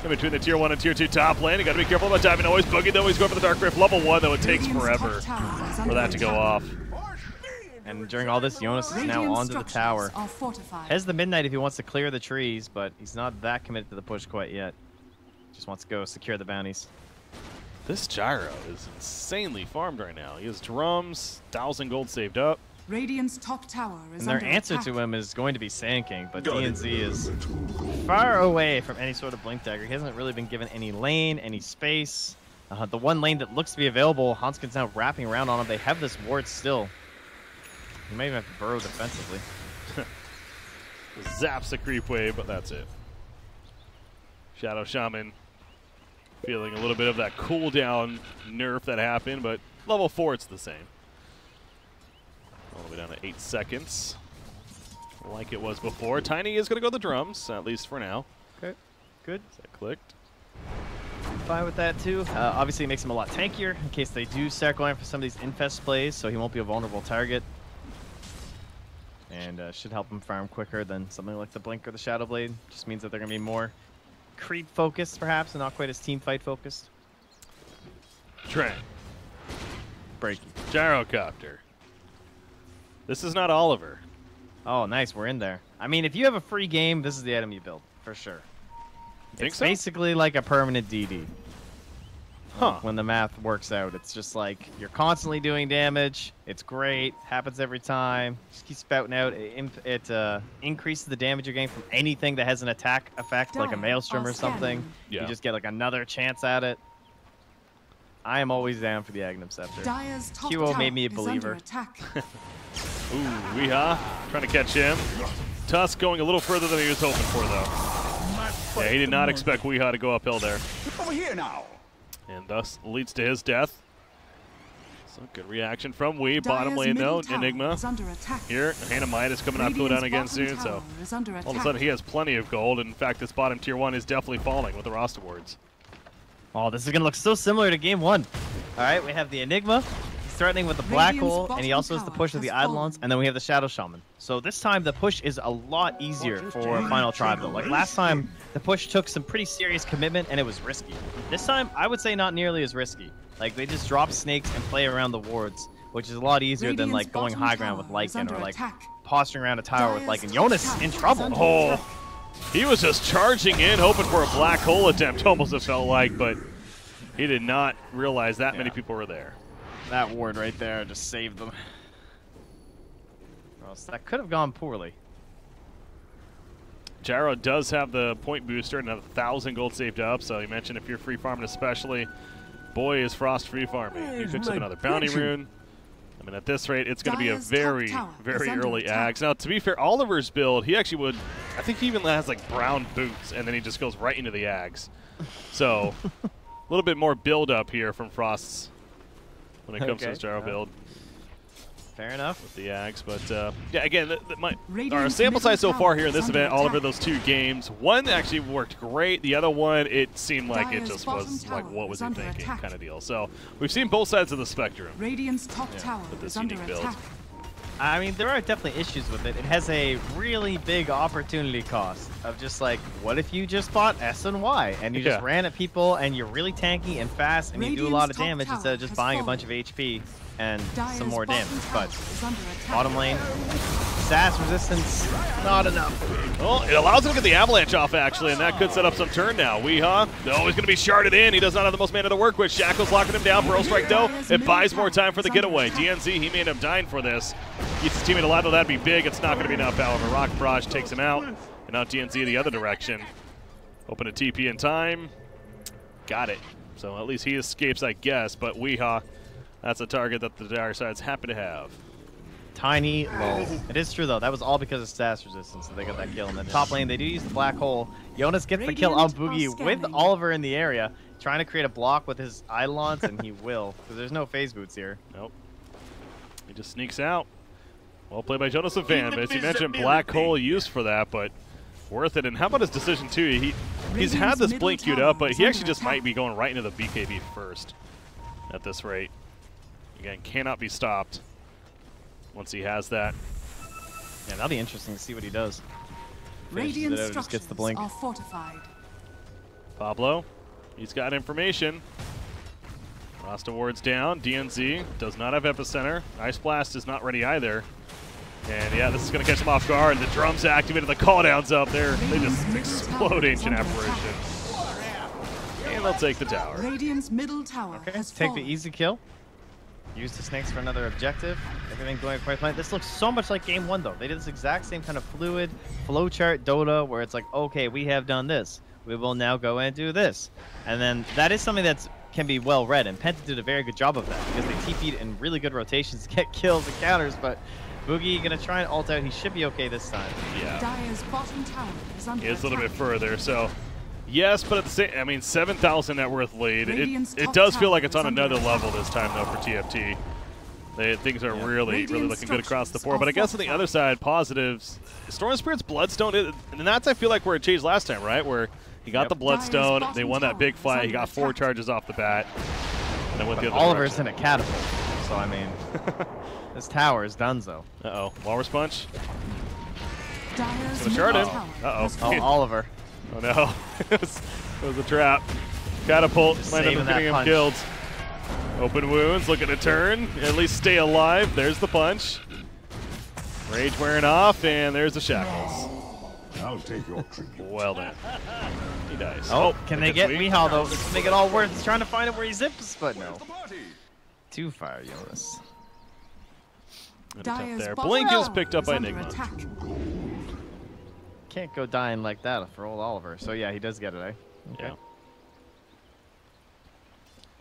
[SPEAKER 1] in between the Tier 1 and Tier 2 top lane. You got to be careful about diving. Always Boogie, though. He's going for the Dark Rift. Level 1, though. It takes
[SPEAKER 2] Radiant's
[SPEAKER 1] forever
[SPEAKER 2] top tower is
[SPEAKER 1] for
[SPEAKER 2] under
[SPEAKER 1] that to go
[SPEAKER 2] attack.
[SPEAKER 1] off.
[SPEAKER 3] And during all this, Jonas is now
[SPEAKER 2] Radiant
[SPEAKER 3] onto the
[SPEAKER 2] structures
[SPEAKER 3] tower.
[SPEAKER 2] are fortified.
[SPEAKER 3] Has the Midnight if he wants to clear the trees, but he's not that committed to the push quite yet. Just wants to go secure the bounties.
[SPEAKER 1] This Gyro is insanely farmed right now. He has drums, 1,000 gold saved up.
[SPEAKER 2] Radiant's top tower is
[SPEAKER 3] And their
[SPEAKER 2] under
[SPEAKER 3] answer
[SPEAKER 2] attack.
[SPEAKER 3] to him is going to be Sand King, but DNZ is far away from any sort of Blink Dagger. He hasn't really been given any lane, any space. The one lane that looks to be available, Hanskin's now wrapping around on him. They have this ward still. He may even have to burrow defensively.
[SPEAKER 1] Zaps the creep wave, but that's it. Shadow Shaman feeling a little bit of that cooldown nerf that happened, but level 4 it's the same. All the way down to 8 seconds, like it was before. Tiny is going to go the drums, at least for now.
[SPEAKER 3] Okay, good.
[SPEAKER 1] That clicked.
[SPEAKER 3] Fine with that too. Obviously, it makes him a lot tankier in case they do start going for some of these infest plays, so he won't be a vulnerable target. And should help him farm quicker than something like the Blink or the Shadow Blade. Just means that they're going to be more creep focused, perhaps, and not quite as team fight focused.
[SPEAKER 1] Trent.
[SPEAKER 3] Breaky.
[SPEAKER 1] Gyrocopter. This is not Oliver.
[SPEAKER 3] Oh, nice. We're in there. I mean, if you have a free game, this is the item you build, for sure.
[SPEAKER 1] Think
[SPEAKER 3] It's
[SPEAKER 1] so?
[SPEAKER 3] basically like a permanent DD.
[SPEAKER 1] Huh.
[SPEAKER 3] When the math works out, it's just like you're constantly doing damage. It's great. Happens every time. Just keep spouting out. It increases the damage you're getting from anything that has an attack effect, like a maelstrom or something.
[SPEAKER 1] Yeah.
[SPEAKER 3] You just get like another chance at it. I am always down for the Agnum Scepter.
[SPEAKER 2] Dyer's top
[SPEAKER 3] QO
[SPEAKER 2] tower
[SPEAKER 3] made me a
[SPEAKER 2] is under
[SPEAKER 3] believer.
[SPEAKER 2] attack.
[SPEAKER 1] Ooh, Weehaw trying to catch him. Tusk going a little further than he was hoping for, though. Yeah, he did not expect Weehaw to go uphill there.
[SPEAKER 4] Over here now.
[SPEAKER 1] And thus leads to his death. So good reaction from Wee. Bottom
[SPEAKER 2] Dyer's
[SPEAKER 1] lane, though,
[SPEAKER 2] middle tower
[SPEAKER 1] Enigma.
[SPEAKER 2] is under attack.
[SPEAKER 1] Here, Hanamite is coming off cooldown again soon, so all of a sudden he has plenty of gold. In fact, this bottom tier 1 is definitely falling with the roster boards.
[SPEAKER 3] Oh, this is going to look so similar to game 1. All right, we have the Enigma. He's threatening with the Black
[SPEAKER 2] Radiant's
[SPEAKER 3] Hole, and he also has the
[SPEAKER 2] bottom
[SPEAKER 3] push of the
[SPEAKER 2] tower has
[SPEAKER 3] Eidolons,
[SPEAKER 2] fallen.
[SPEAKER 3] and then we have the Shadow Shaman. So this time the push is a lot easier for Final Tribe, though. Like last time, the push took some pretty serious commitment, and it was risky. This time, I would say not nearly as risky. Like, they just drop snakes and play around the wards, which is a lot easier than, like, going high ground with Lycan or, like, posturing around a tower with Lycan. Jonas in trouble.
[SPEAKER 1] Oh, he was just charging in, hoping for a black hole attempt, almost it felt like, but he did not realize that many people were there.
[SPEAKER 3] That ward right there just saved them. Well, so that could have gone poorly.
[SPEAKER 1] Gyro does have the point booster and 1,000 gold saved up, so you mentioned if you're free farming especially, boy is Frost free farming. He picks up another bounty rune. I mean, at this rate, it's going to be a very, very early Ags. Now, to be fair, Oliver's build, he actually would, I think he even has like brown boots, and then he just goes right into the Ags. So, a little bit more build up here from Frost's when it comes to his Gyro build.
[SPEAKER 3] Fair enough.
[SPEAKER 1] With the Ags, but yeah, again, our sample size so far here in this event, Oliver, those 2 games, one actually worked great. The other one, it seemed like it just was like, what was he thinking kind of deal. So we've seen both sides of the spectrum.
[SPEAKER 2] Radiant's top tower
[SPEAKER 1] with this
[SPEAKER 2] is under
[SPEAKER 1] unique build.
[SPEAKER 2] attack.
[SPEAKER 3] I mean, there are definitely issues with it. It has a really big opportunity cost of just like, what if you just bought S and Y and you just ran at people and you're really tanky and fast and you do a lot of damage instead of just buying a bunch of HP and some more damage. But bottom lane, SAS resistance, not enough.
[SPEAKER 1] Well, it allows him to get the avalanche off, actually, and that could set up some turn now. Weehaw, no, he's going to be sharded in. He does not have the most mana to work with. Shackle's locking him down. Pearl Strike, though, it buys more time for the getaway. DNZ, he may end up dying for this. Keeps his teammate alive, though that'd be big. It's not going to be enough, however. Rock Barrage takes him out, and now DNZ the other direction. Open a TP in time. Got it. So at least he escapes, I guess, but Weehaw, that's a target that the dire sides happen to have.
[SPEAKER 3] Tiny lull. It is true, though. That was all because of status resistance that they got that kill. And then top lane, they do use the Black Hole. Jonas gets the kill on Boogie with Oliver in the area, trying to create a block with his Eidolons, and he will, because there's no phase boots here.
[SPEAKER 1] Nope. He just sneaks out. Well played by Jonas and Fan, but you mentioned Black Hole used for that, but worth it. And how about his decision, too? He's had this blink queued up, but he actually just might be going right into the BKB first at this rate. Again, cannot be stopped once he has that.
[SPEAKER 3] Yeah, that'll be interesting to see what he does.
[SPEAKER 2] Radiant
[SPEAKER 3] Just gets the blink.
[SPEAKER 2] are fortified.
[SPEAKER 1] Pablo, he's got information. Roster wards down. DNZ does not have Epicenter. Ice Blast is not ready either. And yeah, this is going to catch him off guard. The drums activated, the call-downs up there. They just explode Ancient Apparition. And they'll take the tower.
[SPEAKER 2] Radiant's middle tower has
[SPEAKER 3] Take
[SPEAKER 2] fallen.
[SPEAKER 3] the easy kill. Use the snakes for another objective. Everything going quite fine. This looks so much like game 1, though. They did this exact same kind of fluid flowchart Dota where it's like, okay, we have done this. We will now go and do this. And then that is something that can be well read, and Penta did a very good job of that because they TP'd in really good rotations to get kills and counters, but Boogie gonna try and ult out. He should be okay this time.
[SPEAKER 1] Yeah.
[SPEAKER 2] Dyer's bottom tower is under
[SPEAKER 1] It's a little bit
[SPEAKER 2] attack.
[SPEAKER 1] further, so yes, but at the same, I mean, 7,000 net worth lead.
[SPEAKER 2] Radiant's
[SPEAKER 1] It
[SPEAKER 2] top
[SPEAKER 1] does feel like
[SPEAKER 2] tower
[SPEAKER 1] it's on
[SPEAKER 2] is under
[SPEAKER 1] another
[SPEAKER 2] attack.
[SPEAKER 1] level this time, though, for TFT. Things are really
[SPEAKER 2] Radiant
[SPEAKER 1] looking good across the
[SPEAKER 2] structures
[SPEAKER 1] board.
[SPEAKER 2] are
[SPEAKER 1] But I guess on the other side, positives, Storm Spirit's Bloodstone, and that's, I feel like, where it changed last time, right? Where he got the Bloodstone,
[SPEAKER 2] Dyer's
[SPEAKER 1] they won that
[SPEAKER 2] bottom
[SPEAKER 1] big
[SPEAKER 2] tower
[SPEAKER 1] fight,
[SPEAKER 2] is
[SPEAKER 1] he got
[SPEAKER 2] under
[SPEAKER 1] 4
[SPEAKER 2] attack.
[SPEAKER 1] charges off the bat, and then went the other
[SPEAKER 3] Oliver's
[SPEAKER 1] direction.
[SPEAKER 3] in a catapult, so I mean, this tower is donezo.
[SPEAKER 1] Uh-oh, Walrus Punch.
[SPEAKER 2] Dyer's
[SPEAKER 1] Gonna shard
[SPEAKER 2] middle
[SPEAKER 1] him.
[SPEAKER 2] tower
[SPEAKER 1] Uh-oh.
[SPEAKER 2] has
[SPEAKER 3] Oh,
[SPEAKER 2] fallen.
[SPEAKER 3] Oliver.
[SPEAKER 1] Oh no, it was a trap. Catapult
[SPEAKER 3] Just
[SPEAKER 1] might end
[SPEAKER 3] saving
[SPEAKER 1] up
[SPEAKER 3] that
[SPEAKER 1] getting him
[SPEAKER 3] punch.
[SPEAKER 1] killed. Open wounds, looking to turn, at least stay alive. There's the punch. Rage wearing off, and there's the shackles.
[SPEAKER 4] I'll take your tribute.
[SPEAKER 1] Well then. He dies.
[SPEAKER 3] Oh, can they get
[SPEAKER 1] me?
[SPEAKER 3] Mihal though? This will make it all worth trying to find out where he zips, but no. 2 fire Jonas.
[SPEAKER 2] Dire's
[SPEAKER 1] There.
[SPEAKER 2] bottom
[SPEAKER 1] Blink is
[SPEAKER 2] tower
[SPEAKER 1] picked up
[SPEAKER 2] is
[SPEAKER 1] by
[SPEAKER 2] under
[SPEAKER 1] Enigma.
[SPEAKER 2] attack.
[SPEAKER 3] Can't go dying like that for old Oliver. So yeah, he does get it, eh? Okay.
[SPEAKER 1] Yeah.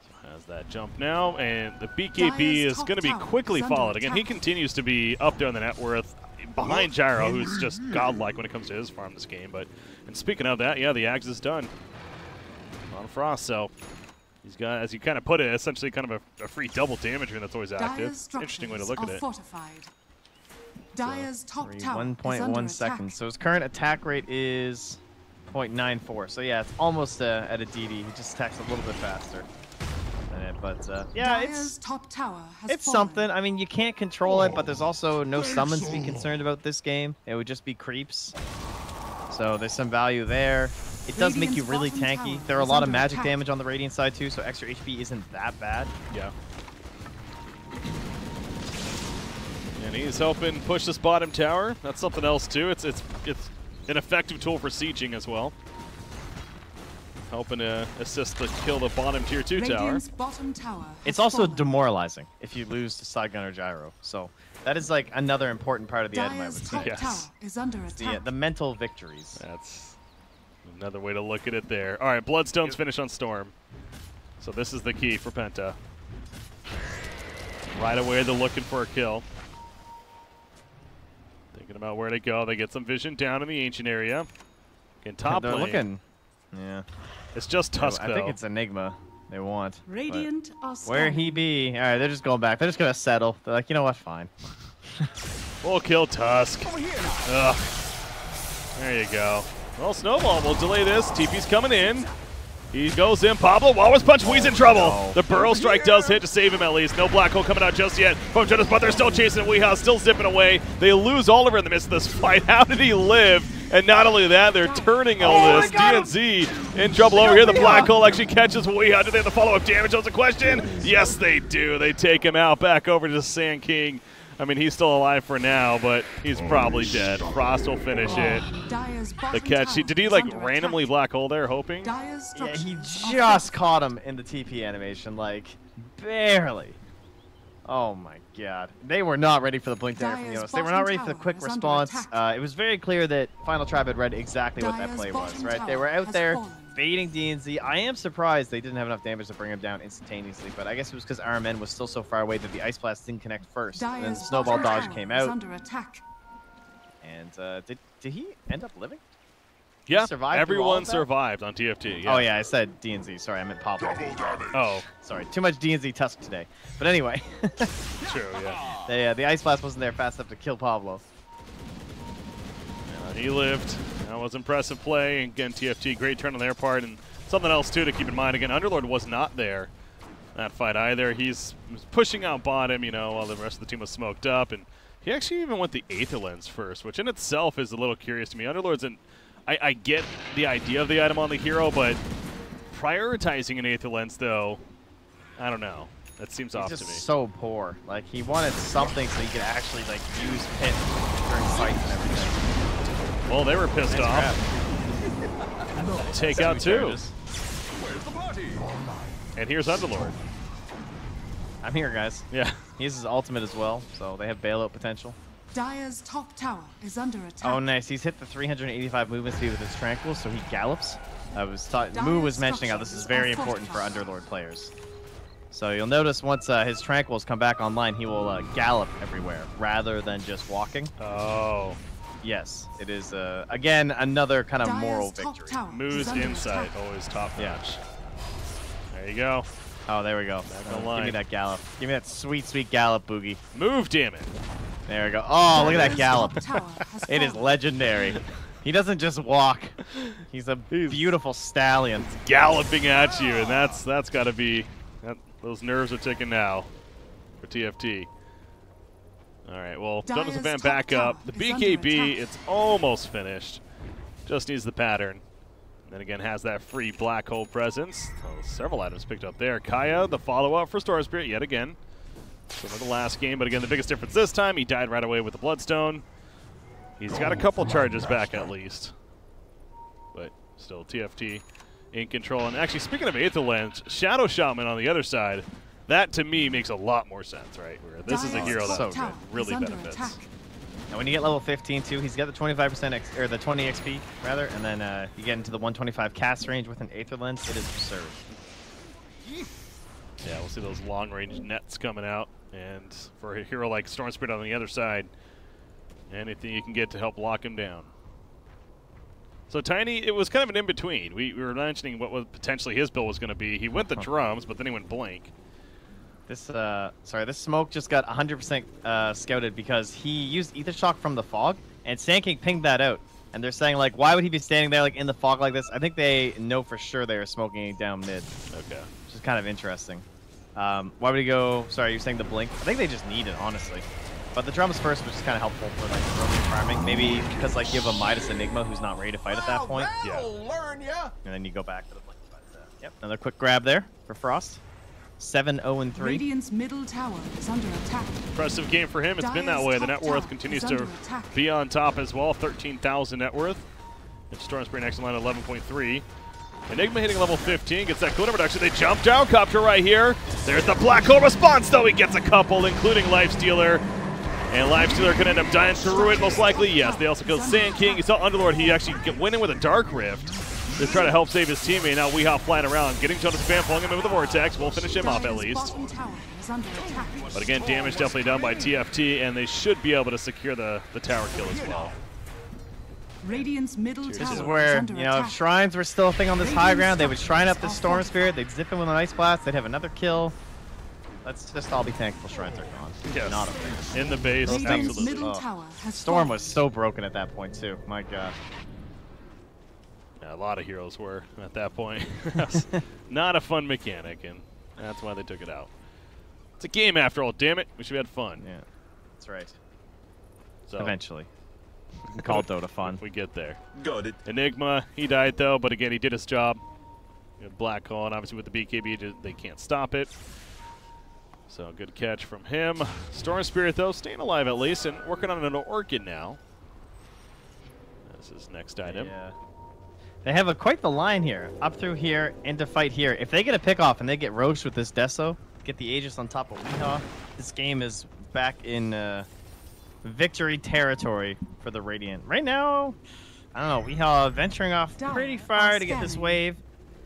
[SPEAKER 1] So has that jump now, and the BKB
[SPEAKER 2] Dire's
[SPEAKER 1] is
[SPEAKER 2] top
[SPEAKER 1] going to be
[SPEAKER 2] tower
[SPEAKER 1] quickly
[SPEAKER 2] is under
[SPEAKER 1] followed. Again, he
[SPEAKER 2] attack.
[SPEAKER 1] continues to be up there in the net worth behind Gyro, who's just godlike when it comes to his farm this game. But and speaking of that, yeah, the Axe is done on Frost, so he's got, as you kind of put it, essentially kind of a free double damage ring that's always active.
[SPEAKER 2] Dire's
[SPEAKER 1] Interesting way to look at
[SPEAKER 2] structures are
[SPEAKER 1] it.
[SPEAKER 2] fortified. Dire's top tower is
[SPEAKER 3] 1.1
[SPEAKER 2] under
[SPEAKER 3] seconds.
[SPEAKER 2] attack.
[SPEAKER 3] So his current attack rate is 0.94. So yeah, it's almost at a DD. He just attacks a little bit faster than it. But yeah,
[SPEAKER 2] Dire's top tower has
[SPEAKER 3] it's
[SPEAKER 2] fallen.
[SPEAKER 3] something. I mean, you can't control it, but there's also no summons to be concerned about this game. It would just be creeps. So there's some value there. It does make you
[SPEAKER 2] Radiant's
[SPEAKER 3] really
[SPEAKER 2] bottom
[SPEAKER 3] tanky.
[SPEAKER 2] tower
[SPEAKER 3] There are a
[SPEAKER 2] is
[SPEAKER 3] lot of
[SPEAKER 2] under
[SPEAKER 3] magic
[SPEAKER 2] attack.
[SPEAKER 3] damage on the Radiant side too, so extra HP isn't that bad.
[SPEAKER 1] Yeah. And he's helping push this bottom tower. That's something else too. It's an effective tool for sieging as well. Helping to assist to kill the bottom tier 2 tower.
[SPEAKER 2] Radiant's bottom tower has
[SPEAKER 3] It's also
[SPEAKER 2] fallen.
[SPEAKER 3] demoralizing if you lose to side gunner Gyro. So that is like another important part of the item, I would
[SPEAKER 2] Dire's
[SPEAKER 3] say.
[SPEAKER 2] top
[SPEAKER 1] Yes.
[SPEAKER 2] tower is under attack.
[SPEAKER 3] The mental victories.
[SPEAKER 1] That's another way to look at it there. All right, Bloodstone's finish on Storm. So this is the key for Penta. Right away, they're looking for a kill. Thinking about where to go. They get some vision down in the ancient area. In top
[SPEAKER 3] They're
[SPEAKER 1] lane,
[SPEAKER 3] looking. Yeah.
[SPEAKER 1] it's just Tusk,
[SPEAKER 3] I
[SPEAKER 1] though.
[SPEAKER 3] think it's Enigma they want. but
[SPEAKER 2] Radiant are
[SPEAKER 3] where he be? All right, they're just going back. They're just going to settle. They're like, you know what? Fine.
[SPEAKER 1] We'll kill Tusk. Ugh. There you go. Well, Snowball will delay this. TP's coming in. He goes in. Pablo, Walrus Punch, he's in trouble.
[SPEAKER 3] no.
[SPEAKER 1] The Burrow Strike does hit to save him at least. No Black Hole coming out just yet from Jonas, but they're still chasing Weehaw, still zipping away. They lose Oliver in the midst of this fight. How did he live? And not only that, they're turning all this. DNZ in trouble over here. The Black Hole actually catches Weehaw. Do they have the follow-up damage? That's a question. Yes, they do. They take him out back over to Sand King. I mean, he's still alive for now, but he's probably dead. Frost will finish it.
[SPEAKER 2] Dire's
[SPEAKER 1] The
[SPEAKER 2] bottom
[SPEAKER 1] catch.
[SPEAKER 2] tower
[SPEAKER 1] Did he
[SPEAKER 2] is
[SPEAKER 1] like
[SPEAKER 2] under
[SPEAKER 1] randomly
[SPEAKER 2] attack.
[SPEAKER 1] black hole there, hoping?
[SPEAKER 2] Dire's
[SPEAKER 3] Yeah, he
[SPEAKER 2] structures are
[SPEAKER 3] just caught him in the TP animation, like, barely. Oh my god. They were not ready for the blink there from
[SPEAKER 2] Dire's
[SPEAKER 3] Jonas. They were
[SPEAKER 2] bottom
[SPEAKER 3] not ready for the
[SPEAKER 2] tower
[SPEAKER 3] quick
[SPEAKER 2] is under
[SPEAKER 3] response.
[SPEAKER 2] attack.
[SPEAKER 3] It was very clear that Final Tribe had read exactly what that
[SPEAKER 2] Dire's
[SPEAKER 3] play was,
[SPEAKER 2] bottom
[SPEAKER 3] right? They
[SPEAKER 2] tower
[SPEAKER 3] were out
[SPEAKER 2] has
[SPEAKER 3] there
[SPEAKER 2] fallen.
[SPEAKER 3] baiting DNZ. I am surprised they didn't have enough damage to bring him down instantaneously, but I guess it was because RMN was still so far away that the Ice Blast didn't connect first. And then
[SPEAKER 2] Dire's
[SPEAKER 3] Snowball
[SPEAKER 2] bottom
[SPEAKER 3] Dodge
[SPEAKER 2] tower
[SPEAKER 3] came
[SPEAKER 2] is
[SPEAKER 3] out.
[SPEAKER 2] under attack.
[SPEAKER 3] And did he end up living?
[SPEAKER 1] Yeah,
[SPEAKER 3] survived through all
[SPEAKER 1] everyone
[SPEAKER 3] of that?
[SPEAKER 1] survived on TFT. Yeah.
[SPEAKER 3] Oh yeah, I said DNZ. Sorry, I meant Pablo.
[SPEAKER 4] Double damage.
[SPEAKER 1] Oh,
[SPEAKER 3] Sorry, too much DNZ Tusk today. But anyway,
[SPEAKER 1] true, yeah.
[SPEAKER 3] the Ice Blast wasn't there fast enough to kill Pablo.
[SPEAKER 1] He lived. That was impressive play. Again, TFT, great turn on their part. And something else, too, to keep in mind. Again, Underlord was not there that fight either. He was pushing out bottom, you know, while the rest of the team was smoked up. And he actually even went the Aether Lens first, which in itself is a little curious to me. Underlord's an... I get the idea of the item on the hero, but prioritizing an Aether Lens, though, I don't know. That seems
[SPEAKER 3] He's
[SPEAKER 1] off
[SPEAKER 3] just
[SPEAKER 1] to me.
[SPEAKER 3] so poor. Like, he wanted something so he could actually, like, use Pit during fights and everything.
[SPEAKER 1] Well, they were pissed
[SPEAKER 3] Nice
[SPEAKER 1] off.
[SPEAKER 3] grab.
[SPEAKER 1] Take out two.
[SPEAKER 3] Charges.
[SPEAKER 1] And here's Underlord.
[SPEAKER 3] I'm here, guys.
[SPEAKER 1] Yeah.
[SPEAKER 3] He has his ultimate as well, so they have bailout potential.
[SPEAKER 2] Dire's top tower is under attack.
[SPEAKER 3] Oh, nice. He's hit the 385 movement speed with his Tranquil, so he gallops. Moo was mentioning how this is very important for Underlord players. So you'll notice once his Tranquils come back online, he will gallop everywhere rather than just walking.
[SPEAKER 1] Oh.
[SPEAKER 3] Yes, it is, again, another kind of
[SPEAKER 2] Dire's
[SPEAKER 3] moral
[SPEAKER 2] top
[SPEAKER 3] victory.
[SPEAKER 2] tower is
[SPEAKER 1] Moo's
[SPEAKER 2] under
[SPEAKER 1] insight,
[SPEAKER 2] attack.
[SPEAKER 1] always top
[SPEAKER 3] Yeah.
[SPEAKER 1] notch. There you go.
[SPEAKER 3] Oh, there we go. Give
[SPEAKER 1] online.
[SPEAKER 3] me that gallop. Give me that sweet, sweet gallop, Boogie.
[SPEAKER 1] Move, damn it.
[SPEAKER 3] There we go. Oh, look at that
[SPEAKER 2] Dire's
[SPEAKER 3] gallop.
[SPEAKER 2] top tower has
[SPEAKER 3] It is
[SPEAKER 2] fallen.
[SPEAKER 3] legendary. He doesn't just walk. He's a beautiful stallion.
[SPEAKER 1] Galloping at you, and that's got to be... those nerves are ticking now for TFT. All right, well,
[SPEAKER 2] Dire's
[SPEAKER 1] Jonas Van
[SPEAKER 2] top
[SPEAKER 1] back up.
[SPEAKER 2] tower
[SPEAKER 1] The
[SPEAKER 2] is under
[SPEAKER 1] BKB,
[SPEAKER 2] attack.
[SPEAKER 1] it's almost finished. Just needs the pattern. And then again, has that free black hole presence. Oh, several items picked up there. Kaya, the follow-up for Storm Spirit yet again. Similar to the last game, but again, the biggest difference this time, he died right away with the Bloodstone. He's got a couple charges back at least. But still, TFT in control. And actually, speaking of Aether Lens, Shadow Shaman on the other side, that to me makes a lot more sense, right? Where this is a hero that
[SPEAKER 3] so
[SPEAKER 1] really benefits.
[SPEAKER 3] And when you get level 15 too, he's got the 25% or the 20 XP rather, and then you get into the 125 cast range with an Aether Lens. It is absurd.
[SPEAKER 1] Yeah, we'll see those long-range nets coming out, and for a hero like Storm Spirit on the other side, anything you can get to help lock him down. So Tiny, it was kind of an in-between. We were mentioning what was potentially his build was going to be. He went the drums, but then he went Blink.
[SPEAKER 3] This this smoke just got 100% scouted because he used Ether Shock from the fog, and Sand King pinged that out. And they're saying, like, why would he be standing there, like, in the fog like this? I think they know for sure they were smoking it down mid.
[SPEAKER 1] Okay.
[SPEAKER 3] Which is kind of interesting. Why would he go... Sorry, you're saying the Blink? I think they just need it, honestly. But the drums first, which is kind of helpful for, like, roaming farming. Maybe because, like, you have a Midas Enigma who's not ready to fight at that point.
[SPEAKER 1] Yeah.
[SPEAKER 3] And then you go back to the Blink. But, yep, another quick grab there for Frost. 7-0-3.
[SPEAKER 2] Radiant's middle tower is under attack.
[SPEAKER 1] Impressive game for him. It's been that way. The net worth continues to be on top as well. 13,000 net worth. And Storm Spirit next in line at 11.3. Enigma hitting level 15, gets that cooldown reduction. They jump down, Copter right here. There's the Black Hole response, though. He gets a couple, including Lifestealer. And Lifestealer could end up dying through it, most likely. Yes, they also killed Sand King. You saw Underlord. He actually went in with a Dark Rift to try to help save his teammate. Now Weehaw flying around, getting to spam, pulling him in with a Vortex. We'll finish him off at least. But again, damage definitely done by TFT, and they should be able to secure the tower kill as well.
[SPEAKER 2] Radiant's middle tower
[SPEAKER 3] This is where, you know, if Shrines were still a thing on this high ground, they would Shrine up the Storm Spirit, they'd zip him with an Ice Blast, they'd have another kill. Let's just all be thankful Shrines are gone.
[SPEAKER 1] Yes.
[SPEAKER 3] Not a thing.
[SPEAKER 1] In the base, absolutely.
[SPEAKER 2] Middle tower has
[SPEAKER 3] Storm was so broken at that point, too. My God.
[SPEAKER 1] Yeah, a lot of heroes were at that point. That's not a fun mechanic, and that's why they took it out. It's a game after all, damn it. We should have had fun.
[SPEAKER 3] Yeah, that's right.
[SPEAKER 1] So
[SPEAKER 3] Eventually. We can call Dota fun.
[SPEAKER 1] if we get there.
[SPEAKER 4] Got it.
[SPEAKER 1] Enigma, he died though, but again, he did his job. Black Hole, and obviously with the BKB, they can't stop it. So good catch from him. Storm Spirit, though, staying alive at least, and working on an Orchid now. That's his next item.
[SPEAKER 3] Yeah. They have quite the line here. Up through here, into fight here. If they get a pick off and they get roached with this Deso, get the Aegis on top of Weehaw, this game is back in victory territory for the Radiant. Right now, I don't know, Weehaw venturing off pretty far to get this wave.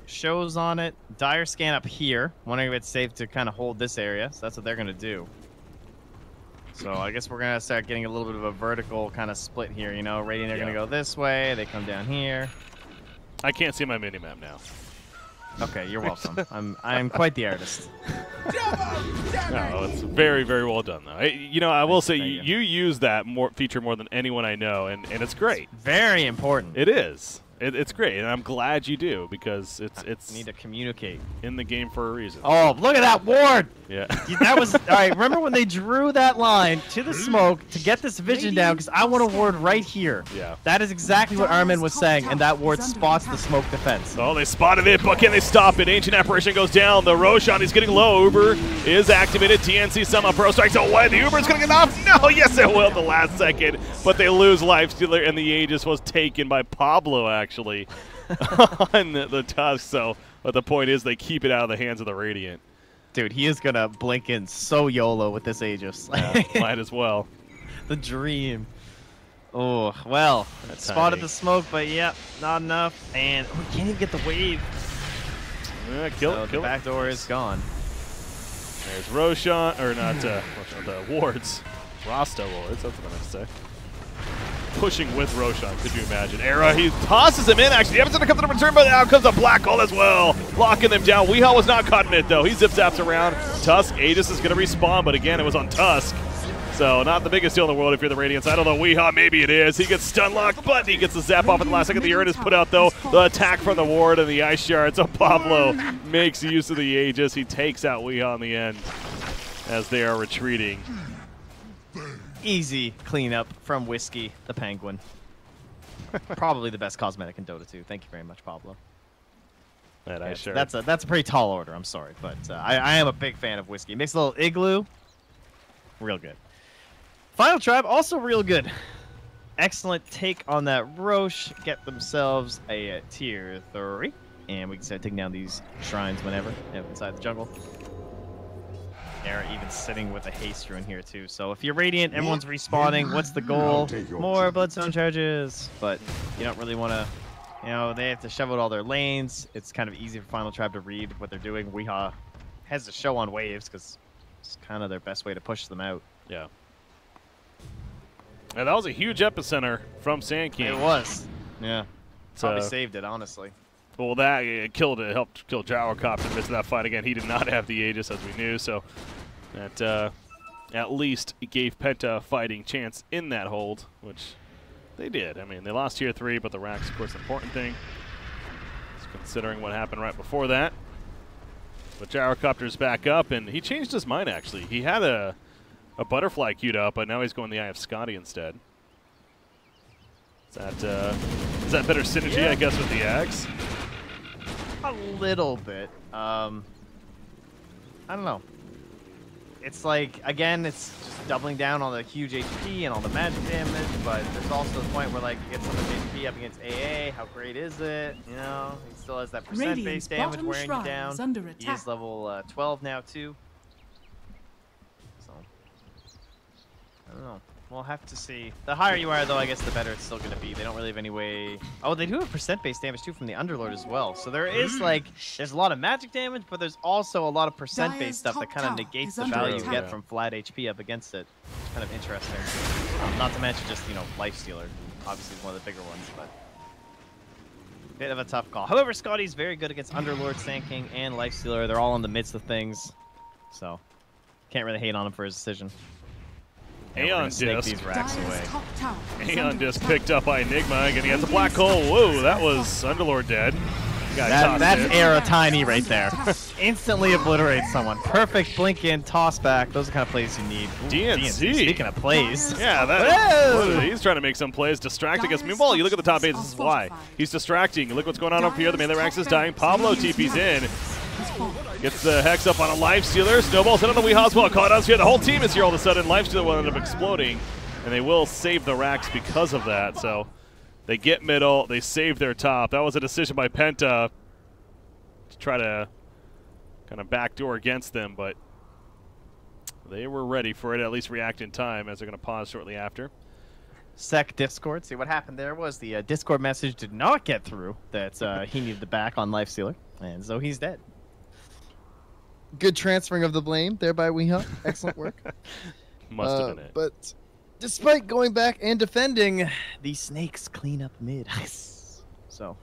[SPEAKER 3] Shows on it. Dire scan up here. Wondering if it's safe to kind of hold this area. So that's what they're going to do. So I guess we're going to start getting a little bit of a vertical kind of split here. You know, Radiant are going to go this way. They come down here.
[SPEAKER 1] I can't see my minimap now.
[SPEAKER 3] Okay, you're welcome. I'm quite the artist.
[SPEAKER 1] No, it's very, very well done, though. You know, I will say you use that feature more than anyone I know, and it's great.
[SPEAKER 3] Very important.
[SPEAKER 1] It is. It's great, and I'm glad you do, because it's
[SPEAKER 3] You need to communicate
[SPEAKER 1] in the game for a reason.
[SPEAKER 3] Oh, look at that ward!
[SPEAKER 1] Yeah.
[SPEAKER 3] That was all right. Remember when they drew that line to the smoke to get this vision down? Because I want a ward right here.
[SPEAKER 1] Yeah.
[SPEAKER 3] That is exactly what Armin was saying, and that ward spots the smoke defense.
[SPEAKER 1] Oh, they spotted it, but can they stop it? Ancient Apparition goes down. The Roshan is getting low. Uber is activated. TNC somehow Pro strikes away. The Uber is going to get off. No, yes, it will at the last second. But they lose Lifestealer, and the Aegis was taken by Pablo, actually, on the Tusk. So, but the point is they keep it out of the hands of the Radiant.
[SPEAKER 3] Dude, he is going to blink in so YOLO with this Aegis.
[SPEAKER 1] Yeah, might as well.
[SPEAKER 3] The dream. Oh, well, spotted the smoke, but yep, not enough. And we can't even get the wave.
[SPEAKER 1] Kill
[SPEAKER 3] The back door is gone.
[SPEAKER 1] There's Roshan, or not, the wards. Rasta wards, that's what I meant to say. Pushing with Roshan, could you imagine? Era, he tosses him in, actually. The Evanston comes to the return, but out comes a Black Hole as well. Locking them down. Weehaw was not caught in it, though. He zip-zaps around. Tusk, Aegis is going to respawn, but again, it was on Tusk. So not the biggest deal in the world if you're the Radiance. I don't know, Weehaw, maybe it is. He gets stun locked, but he gets the zap off at the last second. The Urn is put out, though. The attack from the ward and the Ice Shard. So Pablo makes use of the Aegis. He takes out Weehaw in the end as they are retreating.
[SPEAKER 3] Easy cleanup from Whiskey, the Penguin. Probably the best cosmetic in Dota 2. Thank you very much, Pablo.
[SPEAKER 1] That Ice Shard.
[SPEAKER 3] That's a pretty tall order, I'm sorry. But I am a big fan of Whiskey. Makes a little igloo. Real good. Final Tribe, also real good. excellent take on that Roche. Get themselves a tier 3. And we can start taking down these shrines whenever inside the jungle. They're even sitting with a haste rune here too. So if you're Radiant, everyone's respawning. What's the goal? More bloodstone charges. But you don't really want to, you know, they have to shove out all their lanes. It's kind of easy for Final Tribe to read what they're doing. Weehaw has to show on waves because it's kind of their best way to push them out.
[SPEAKER 1] Yeah. And that was a huge epicenter from Sand King.
[SPEAKER 3] It was. Yeah. Probably
[SPEAKER 1] So,
[SPEAKER 3] saved it, honestly.
[SPEAKER 1] well, that it helped kill Gyrocopter in the midst of that fight. Again, he did not have the Aegis, as we knew, so that at least gave Penta a fighting chance in that hold, which they did. I mean, they lost tier 3, but the rack's, of course, an important thing, just considering what happened right before that. But Gyrocopter's back up, and he changed his mind, actually. He had a butterfly queued up, but now he's going the Eye of Scotty instead. Is that better synergy,
[SPEAKER 3] Yeah.
[SPEAKER 1] I guess, with the Axe?
[SPEAKER 3] A little bit. I don't know. It's like, again, it's just doubling down on the huge HP and all the magic damage, but there's also the point where, like, you get so much HP up against AA, how great is it? You know, he still has that
[SPEAKER 2] Radiant's
[SPEAKER 3] percent-based damage
[SPEAKER 2] bottom
[SPEAKER 3] wearing you
[SPEAKER 2] shrine
[SPEAKER 3] down.
[SPEAKER 2] is under
[SPEAKER 3] He
[SPEAKER 2] attack.
[SPEAKER 3] is level 12 now, too. So, I don't know. We'll have to see. The higher you are, though, I guess the better it's still going to be. They don't really have any way... Oh, they do have percent-based damage, too, from the Underlord as well. So there is, like... There's a lot of magic damage, but there's also a lot of percent-based stuff that kind of negates the value you get from flat HP up against it. It's kind of interesting. Not to mention just, you know, Lifestealer. Obviously, is one of the bigger ones, but... Bit of a tough call. However, Scotty's very good against Underlord, Sand King, and Lifestealer. They're all in the midst of things. So, can't really hate on him for his decision.
[SPEAKER 1] Aeon Disc.
[SPEAKER 3] These racks away.
[SPEAKER 1] Aeon Disc picked up by Enigma. Again, he has a black hole. Whoa, that was Underlord dead.
[SPEAKER 3] That's Era Tiny right there. Instantly obliterates someone. Perfect blink in, toss back. Those are the kind of plays you need. Ooh,
[SPEAKER 1] DNC.
[SPEAKER 3] Speaking of plays.
[SPEAKER 1] Yeah, he's trying to make some plays, distracting us. Meanwhile, you look at the top 8, this is why. He's distracting. Look what's going on up here. The melee ranks is dying. Pablo TP's in. Gets the Hex up on a Lifestealer. Snowball's hit on the Weehaw as well. Caught us here. The whole team is here all of a sudden. Lifestealer will end up exploding, and they will save the racks because of that. So they get middle. They save their top. That was a decision by Penta to try to kind of backdoor against them, but they were ready for it, at least react in time, as they're going to pause shortly after.
[SPEAKER 3] Sec Discord. See, what happened there was the Discord message did not get through that he needed the back on Lifestealer, and so he's dead.
[SPEAKER 5] Good transferring of the blame there by Weehaw. Excellent work.
[SPEAKER 1] Must have been it.
[SPEAKER 5] But despite going back and defending,
[SPEAKER 3] The snakes clean up mid. So,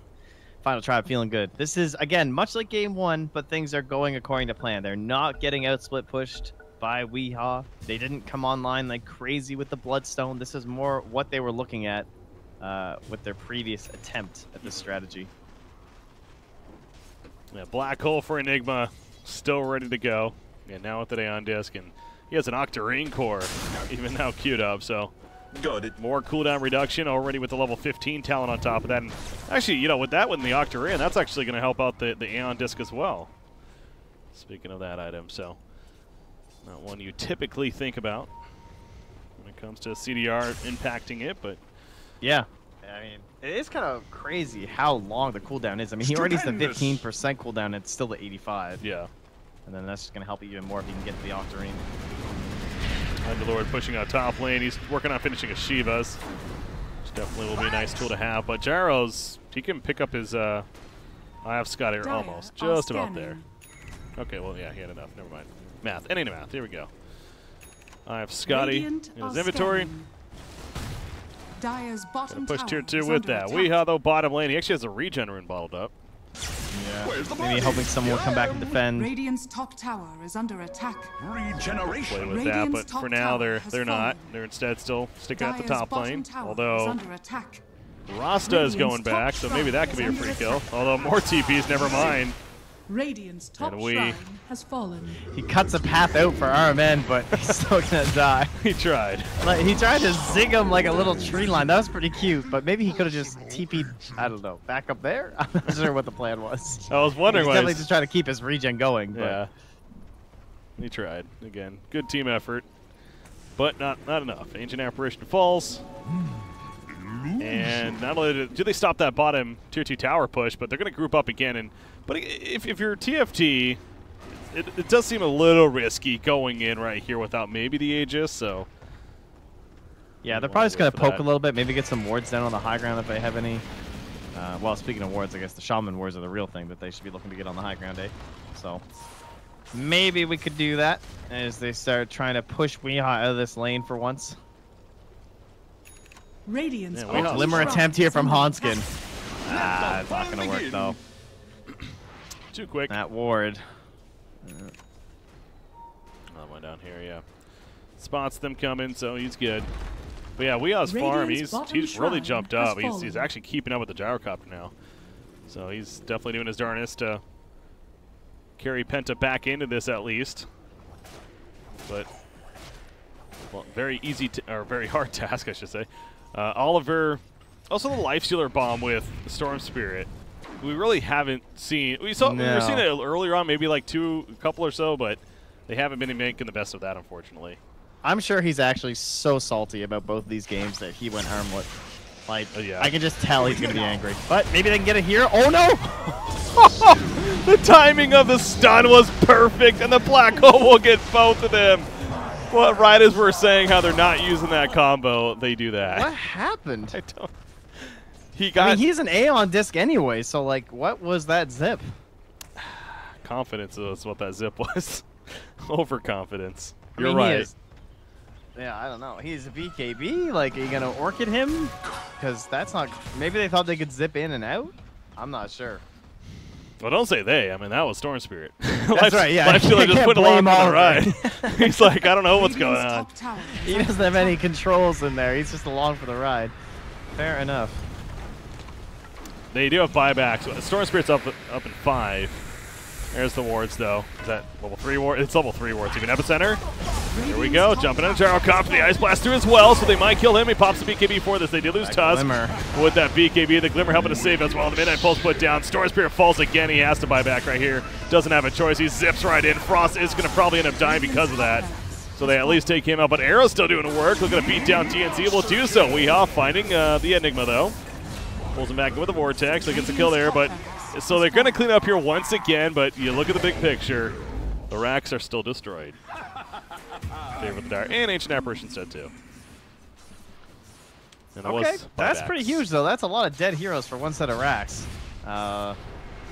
[SPEAKER 3] Final Tribe feeling good. This is, again, much like game 1, but things are going according to plan. They're not getting out split pushed by Weehaw. They didn't come online like crazy with the Bloodstone. This is more what they were looking at with their previous attempt at this strategy.
[SPEAKER 1] Yeah, black hole for Enigma. Still ready to go. And now with the Aeon Disc, and he has an Octarine core even now queued up, so
[SPEAKER 4] Got it.
[SPEAKER 1] more cooldown reduction already with the level 15 talent on top of that. And actually, you know, with that one, the Octarine, that's actually going to help out the Aeon Disc as well. Speaking of that item, so not one you typically think about when it comes to CDR impacting it, but
[SPEAKER 3] Yeah. I mean, it is kind of crazy how long the cooldown is. I mean, he already has the 15% cooldown, and it's still the 85.
[SPEAKER 1] yeah.
[SPEAKER 3] And then that's just going to help even more if you can get to the Octarine.
[SPEAKER 1] Underlord pushing out top lane. He's working on finishing his Shivas, which definitely will be a nice tool to have. But Gyro's, he can pick up his I have Scotty almost. Just about there. Okay, well, yeah, he had enough. Never mind. Math. Any math. Here we go. I have Scotty in his inventory.
[SPEAKER 2] Dire's bottom
[SPEAKER 1] Push
[SPEAKER 2] tower
[SPEAKER 1] tier 2
[SPEAKER 2] is
[SPEAKER 1] with
[SPEAKER 2] under
[SPEAKER 1] that.
[SPEAKER 2] attack.
[SPEAKER 1] Weehaw, though, bottom lane. He actually has a regen rune bottled up.
[SPEAKER 3] Yeah. Maybe hoping someone will come back and defend.
[SPEAKER 2] Radiant's top tower is under attack.
[SPEAKER 1] Play
[SPEAKER 4] Regeneration.
[SPEAKER 1] with that,
[SPEAKER 2] Radiant's
[SPEAKER 1] but
[SPEAKER 2] top
[SPEAKER 1] for now,
[SPEAKER 2] tower
[SPEAKER 1] they're
[SPEAKER 2] has
[SPEAKER 1] not.
[SPEAKER 2] fallen.
[SPEAKER 1] They're instead still sticking at the
[SPEAKER 2] Dire's
[SPEAKER 1] top
[SPEAKER 2] bottom
[SPEAKER 1] lane.
[SPEAKER 2] tower is
[SPEAKER 1] Although
[SPEAKER 2] under attack.
[SPEAKER 1] Rasta is going
[SPEAKER 2] Radiant's
[SPEAKER 1] back,
[SPEAKER 2] top
[SPEAKER 1] so maybe that could be a
[SPEAKER 2] shrine
[SPEAKER 1] free
[SPEAKER 2] is
[SPEAKER 1] kill.
[SPEAKER 2] under
[SPEAKER 1] Although more TPs, never mind.
[SPEAKER 2] Radiant's top
[SPEAKER 1] And we-
[SPEAKER 2] shrine has fallen.
[SPEAKER 3] He cuts a path out for RMN, but he's still going to die.
[SPEAKER 1] He tried.
[SPEAKER 3] Like, he tried to zig him like a little tree line. That was pretty cute, but maybe he could have just TP'd, I don't know, back up there? I'm not sure what the plan was.
[SPEAKER 1] I was
[SPEAKER 3] He's
[SPEAKER 1] wondering why.
[SPEAKER 3] definitely just trying to keep his regen going. But
[SPEAKER 1] Yeah. He tried. Again, good team effort, but not enough. Ancient Apparition falls. And not only do they stop that bottom tier 2 tower push, but they're going to group up again. But if you're TFT, it does seem a little risky going in right here without maybe the Aegis, so...
[SPEAKER 3] Yeah, they're probably just going to poke a little bit, maybe get some wards down on the high ground if they have any. Well, speaking of wards, I guess the Shaman wards are the real thing that they should be looking to get on the high ground, eh? So, maybe we could do that as they start trying to push Weehaw out of this lane for once.
[SPEAKER 2] Radiant's
[SPEAKER 3] Glimmer attempt here from Hanskin. Ah, it's not going to work, though.
[SPEAKER 1] Too quick.
[SPEAKER 3] That ward.
[SPEAKER 1] That one down here, yeah. Spots them coming, so he's good. But yeah, Weeaw's farm, he's really jumped up. He's actually keeping up with the gyrocopter now. So he's definitely doing his darnest to carry Penta back into this at least. But, well, very easy, or very hard task, I should say. Oliver, also the Lifestealer bomb with the Storm Spirit. We really haven't seen, we were seeing it earlier on, maybe like a couple or so, but they haven't been making the best of that, unfortunately.
[SPEAKER 3] I'm sure he's actually so salty about both of these games that he went armlet. Like,
[SPEAKER 1] yeah.
[SPEAKER 3] I can just tell he's going to be angry. But maybe they can get it here. Oh, no!
[SPEAKER 1] The timing of the stun was perfect, and the black hole will get both of them. Well, right as we're saying how they're not using that combo, they do that.
[SPEAKER 3] What happened?
[SPEAKER 1] I don't...
[SPEAKER 3] I mean, he's an Aeon disc anyway, so, like, what was that zip?
[SPEAKER 1] Confidence is what that zip was. Overconfidence. You're
[SPEAKER 3] mean,
[SPEAKER 1] right.
[SPEAKER 3] Yeah, I don't know. He's a BKB. Like, are you gonna orchid him? Because that's not. Maybe they thought they could zip in and out. I'm not sure.
[SPEAKER 1] Well, don't say they. I mean, that was Storm Spirit.
[SPEAKER 3] That's right. Yeah.
[SPEAKER 1] Lifestealer just put along for the ride. He's like, I don't know what's going on.
[SPEAKER 3] He doesn't have any controls in there. He's just along for the ride. Fair enough.
[SPEAKER 1] They do have buybacks. Storm Spirit's up in 5. There's the wards, though. Is that level 3 ward? It's level 3 wards. Even Epicenter. Here we go. Jumping into Gyrocopter. The Ice Blast through as well, so they might kill him. He pops the BKB for this. They did lose Tusk. With that BKB, the Glimmer helping to save as well. The Midnight Pulse put down. Storm Spirit falls again. He has to buy back right here. Doesn't have a choice. He zips right in. Frost is going to probably end up dying because of that. So they at least take him out. But Arrow's still doing the work. Looking to beat down TNC. Will do so. Weehaw finding the Enigma, though. Pulls him back in with a Vortex. So gets a kill there, but... So they're going to clean up here once again, but you look at the big picture, the racks are still destroyed. There with the Dire. And Ancient Apparition said too. And
[SPEAKER 3] okay, that's pretty huge, though. That's a lot of dead heroes for one set of racks. I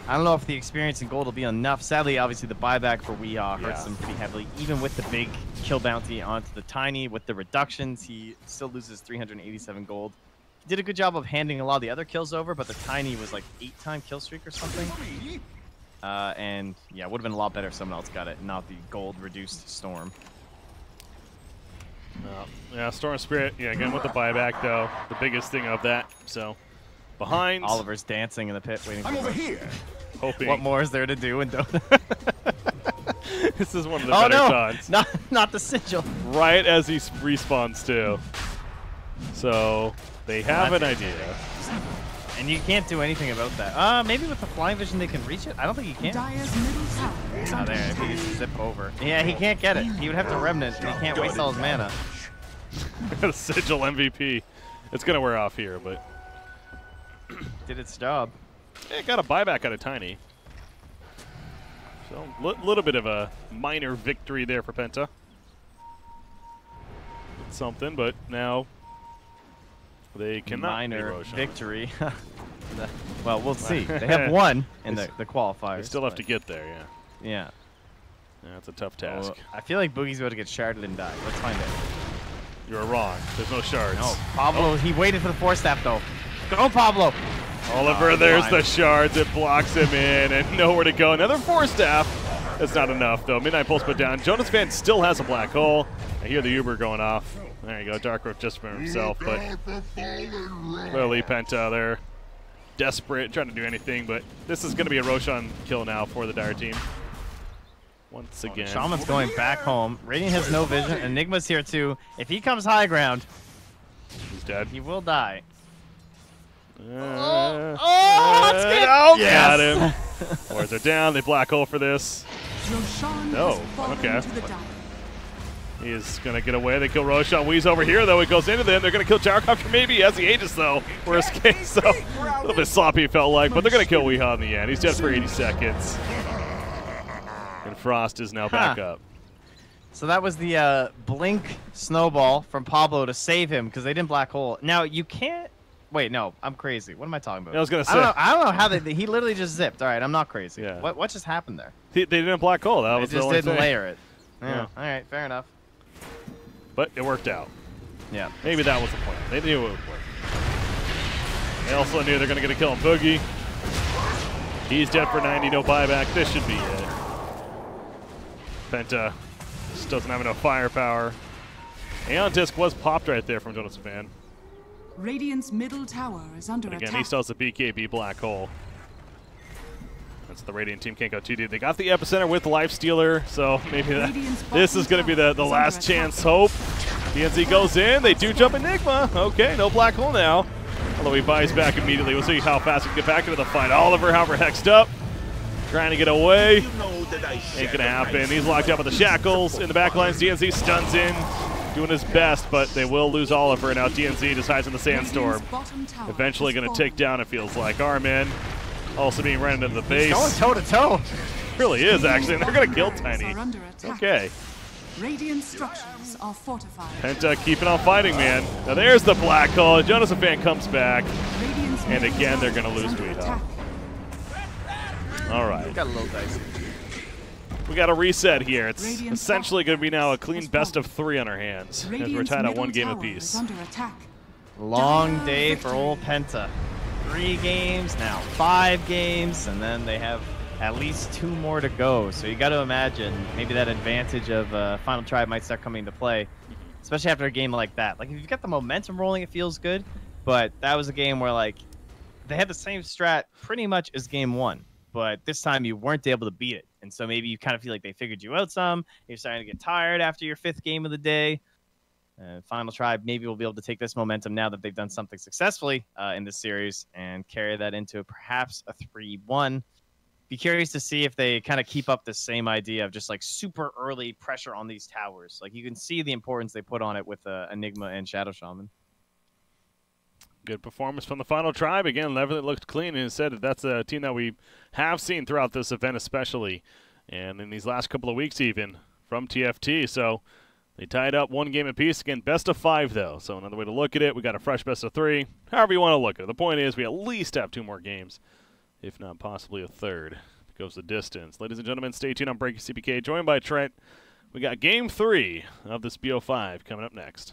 [SPEAKER 3] don't know if the experience in gold will be enough. Sadly, obviously, the buyback for Weehaw hurts them pretty heavily. Even with the big kill bounty onto the Tiny, with the reductions, he still loses 387 gold. Did a good job of handing a lot of the other kills over, but the Tiny was like 8-time kill streak or something. And yeah, would have been a lot better if someone else got it, not the gold reduced Storm.
[SPEAKER 1] Yeah, Storm Spirit, yeah, again with the buyback though, the biggest thing of that. So behind.
[SPEAKER 3] Oliver's dancing in the pit waiting for
[SPEAKER 4] I'm over here.
[SPEAKER 1] Hoping.
[SPEAKER 3] What more is there to do in Dota?
[SPEAKER 1] This is one of the better shots.
[SPEAKER 3] Not the sigil.
[SPEAKER 1] Right as he respawns too. So they have an idea.
[SPEAKER 3] And you can't do anything about that. Maybe with the flying vision they can reach it? I don't think he can. Oh, there. If he gets to zip over. Yeah, he can't get it. He would have to Remnant, and he can't waste all his mana.
[SPEAKER 1] Sigil MVP. It's going to wear off here, but...
[SPEAKER 3] Did its job.
[SPEAKER 1] Yeah, got a buyback out of Tiny. So, little bit of a minor victory there for Penta. It's something, but now... They cannot
[SPEAKER 3] minor victory. Well, we'll see. They have one in the qualifiers.
[SPEAKER 1] They still have to get there, yeah.
[SPEAKER 3] Yeah.
[SPEAKER 1] Yeah, it's a tough task.
[SPEAKER 3] Well, I feel like Boogie's about to get sharded and die. Let's find out.
[SPEAKER 1] You're wrong. There's no shards.
[SPEAKER 3] No, Pablo, he waited for the force staff, though. Go, Pablo!
[SPEAKER 1] Oliver, there's the shards. It blocks him in, and nowhere to go. Another force staff. That's not enough, though. Midnight Pulse put down. Jonas Van still has a black hole. I hear the Uber going off. There you go, Dark Rope just for himself, but clearly Penta, they're desperate, trying to do anything, but this is going to be a Roshan kill now for the Dire team. Once again.
[SPEAKER 3] Shaman's going back home. Radiant has no vision. Enigma's here too. If he comes high ground,
[SPEAKER 1] he's dead.
[SPEAKER 3] He will die.
[SPEAKER 1] Let's
[SPEAKER 3] get
[SPEAKER 1] oh, yes. Got him. Wards are down. They black hole for this. No. Okay. He is going to get away. They kill Roshan. Weeze over here, though. He goes into them. They're going to kill Gyrocopter maybe as the Aegis, though. Worst case, so a little bit sloppy, it felt like. But they're going to kill Weehaw in the end. He's dead for 80 seconds. And Frost is now back up.
[SPEAKER 3] So that was the blink snowball from Pablo to save him because they didn't black hole. Now, you can't... Wait, no. I'm crazy. What am I talking about?
[SPEAKER 1] I was going to say...
[SPEAKER 3] I don't know how they... He literally just zipped. All right, I'm not crazy.
[SPEAKER 1] Yeah.
[SPEAKER 3] What just happened there?
[SPEAKER 1] They didn't black hole. That was
[SPEAKER 3] They
[SPEAKER 1] the
[SPEAKER 3] just
[SPEAKER 1] only
[SPEAKER 3] didn't
[SPEAKER 1] thing.
[SPEAKER 3] layer it.
[SPEAKER 1] Yeah.
[SPEAKER 3] Yeah. All right, fair enough.
[SPEAKER 1] But it worked out.
[SPEAKER 3] Yeah.
[SPEAKER 1] Maybe that was the plan. They knew it would work. They also knew they're going to get a kill on Boogie. He's dead for 90, no buyback. This should be it. Penta just doesn't have enough firepower. Aeon Disc was popped right there from Jonas Fan.
[SPEAKER 2] Radiant's middle tower is under
[SPEAKER 1] But again,
[SPEAKER 2] attack.
[SPEAKER 1] he still has the BKB black hole. That's the Radiant team can't go too deep. They got the epicenter with Lifestealer, so maybe this is going to be the last chance hope. DNZ goes in. They do jump Enigma. Okay, no black hole now. Although he buys back immediately. We'll see how fast he can get back into the fight. Oliver, however, hexed up. Trying to get away. Ain't going to happen. He's locked up with the shackles. In the back lines, DNZ stuns in. Doing his best, but they will lose Oliver. Now DNZ decides in the Sandstorm. Eventually going to tick down, it feels like. Armin also being ran into the base.
[SPEAKER 3] Going toe-to-toe.
[SPEAKER 1] Really is, actually, and they're going to kill Tiny. Okay.
[SPEAKER 2] Radiant structures are fortified.
[SPEAKER 1] Penta keeping on fighting, man. Now there's the black hole. Jonas Fan comes back.
[SPEAKER 2] Radiant's
[SPEAKER 1] And
[SPEAKER 2] middle
[SPEAKER 1] again, they're
[SPEAKER 2] tower
[SPEAKER 1] gonna
[SPEAKER 2] is
[SPEAKER 1] lose
[SPEAKER 2] under
[SPEAKER 1] Tweedo.
[SPEAKER 2] attack.
[SPEAKER 1] All right.
[SPEAKER 3] Got a little dicey.
[SPEAKER 1] We got a reset here. It's
[SPEAKER 2] Radiant's
[SPEAKER 1] essentially going to be now a
[SPEAKER 2] top
[SPEAKER 1] clean
[SPEAKER 2] has
[SPEAKER 1] best of
[SPEAKER 2] fallen.
[SPEAKER 1] 3 on our hands. As we're
[SPEAKER 2] Radiant's
[SPEAKER 1] tied at
[SPEAKER 2] middle
[SPEAKER 1] 1 game
[SPEAKER 2] tower
[SPEAKER 1] apiece.
[SPEAKER 2] is under attack.
[SPEAKER 3] Long day for old Penta. 3 games, now 5 games, and then they have at least 2 more to go. So you got to imagine maybe that advantage of Final Tribe might start coming into play, especially after a game like that. Like if you've got the momentum rolling, it feels good, but that was a game where like they had the same strat pretty much as game 1, but this time you weren't able to beat it. And so maybe you kind of feel like they figured you out some. You're starting to get tired after your 5th game of the day. Final Tribe maybe will be able to take this momentum now that they've done something successfully in this series and carry that into perhaps a 3-1. Be curious to see if they kind of keep up the same idea of just like super early pressure on these towers. Like you can see the importance they put on it with Enigma and Shadow Shaman.
[SPEAKER 1] Good performance from the Final Tribe. Again, Leverett looked clean and said that that's a team that we have seen throughout this event especially. And in these last couple of weeks even from TFT. So they tied up 1 game apiece. Again, best of 5 though. So another way to look at it, we got a fresh best of 3. However you want to look at it. The point is we at least have 2 more games, if not possibly a 3rd. It goes the distance. Ladies and gentlemen, stay tuned on Breaking CPK. Joined by Trent. We got game 3 of this BO5 coming up next.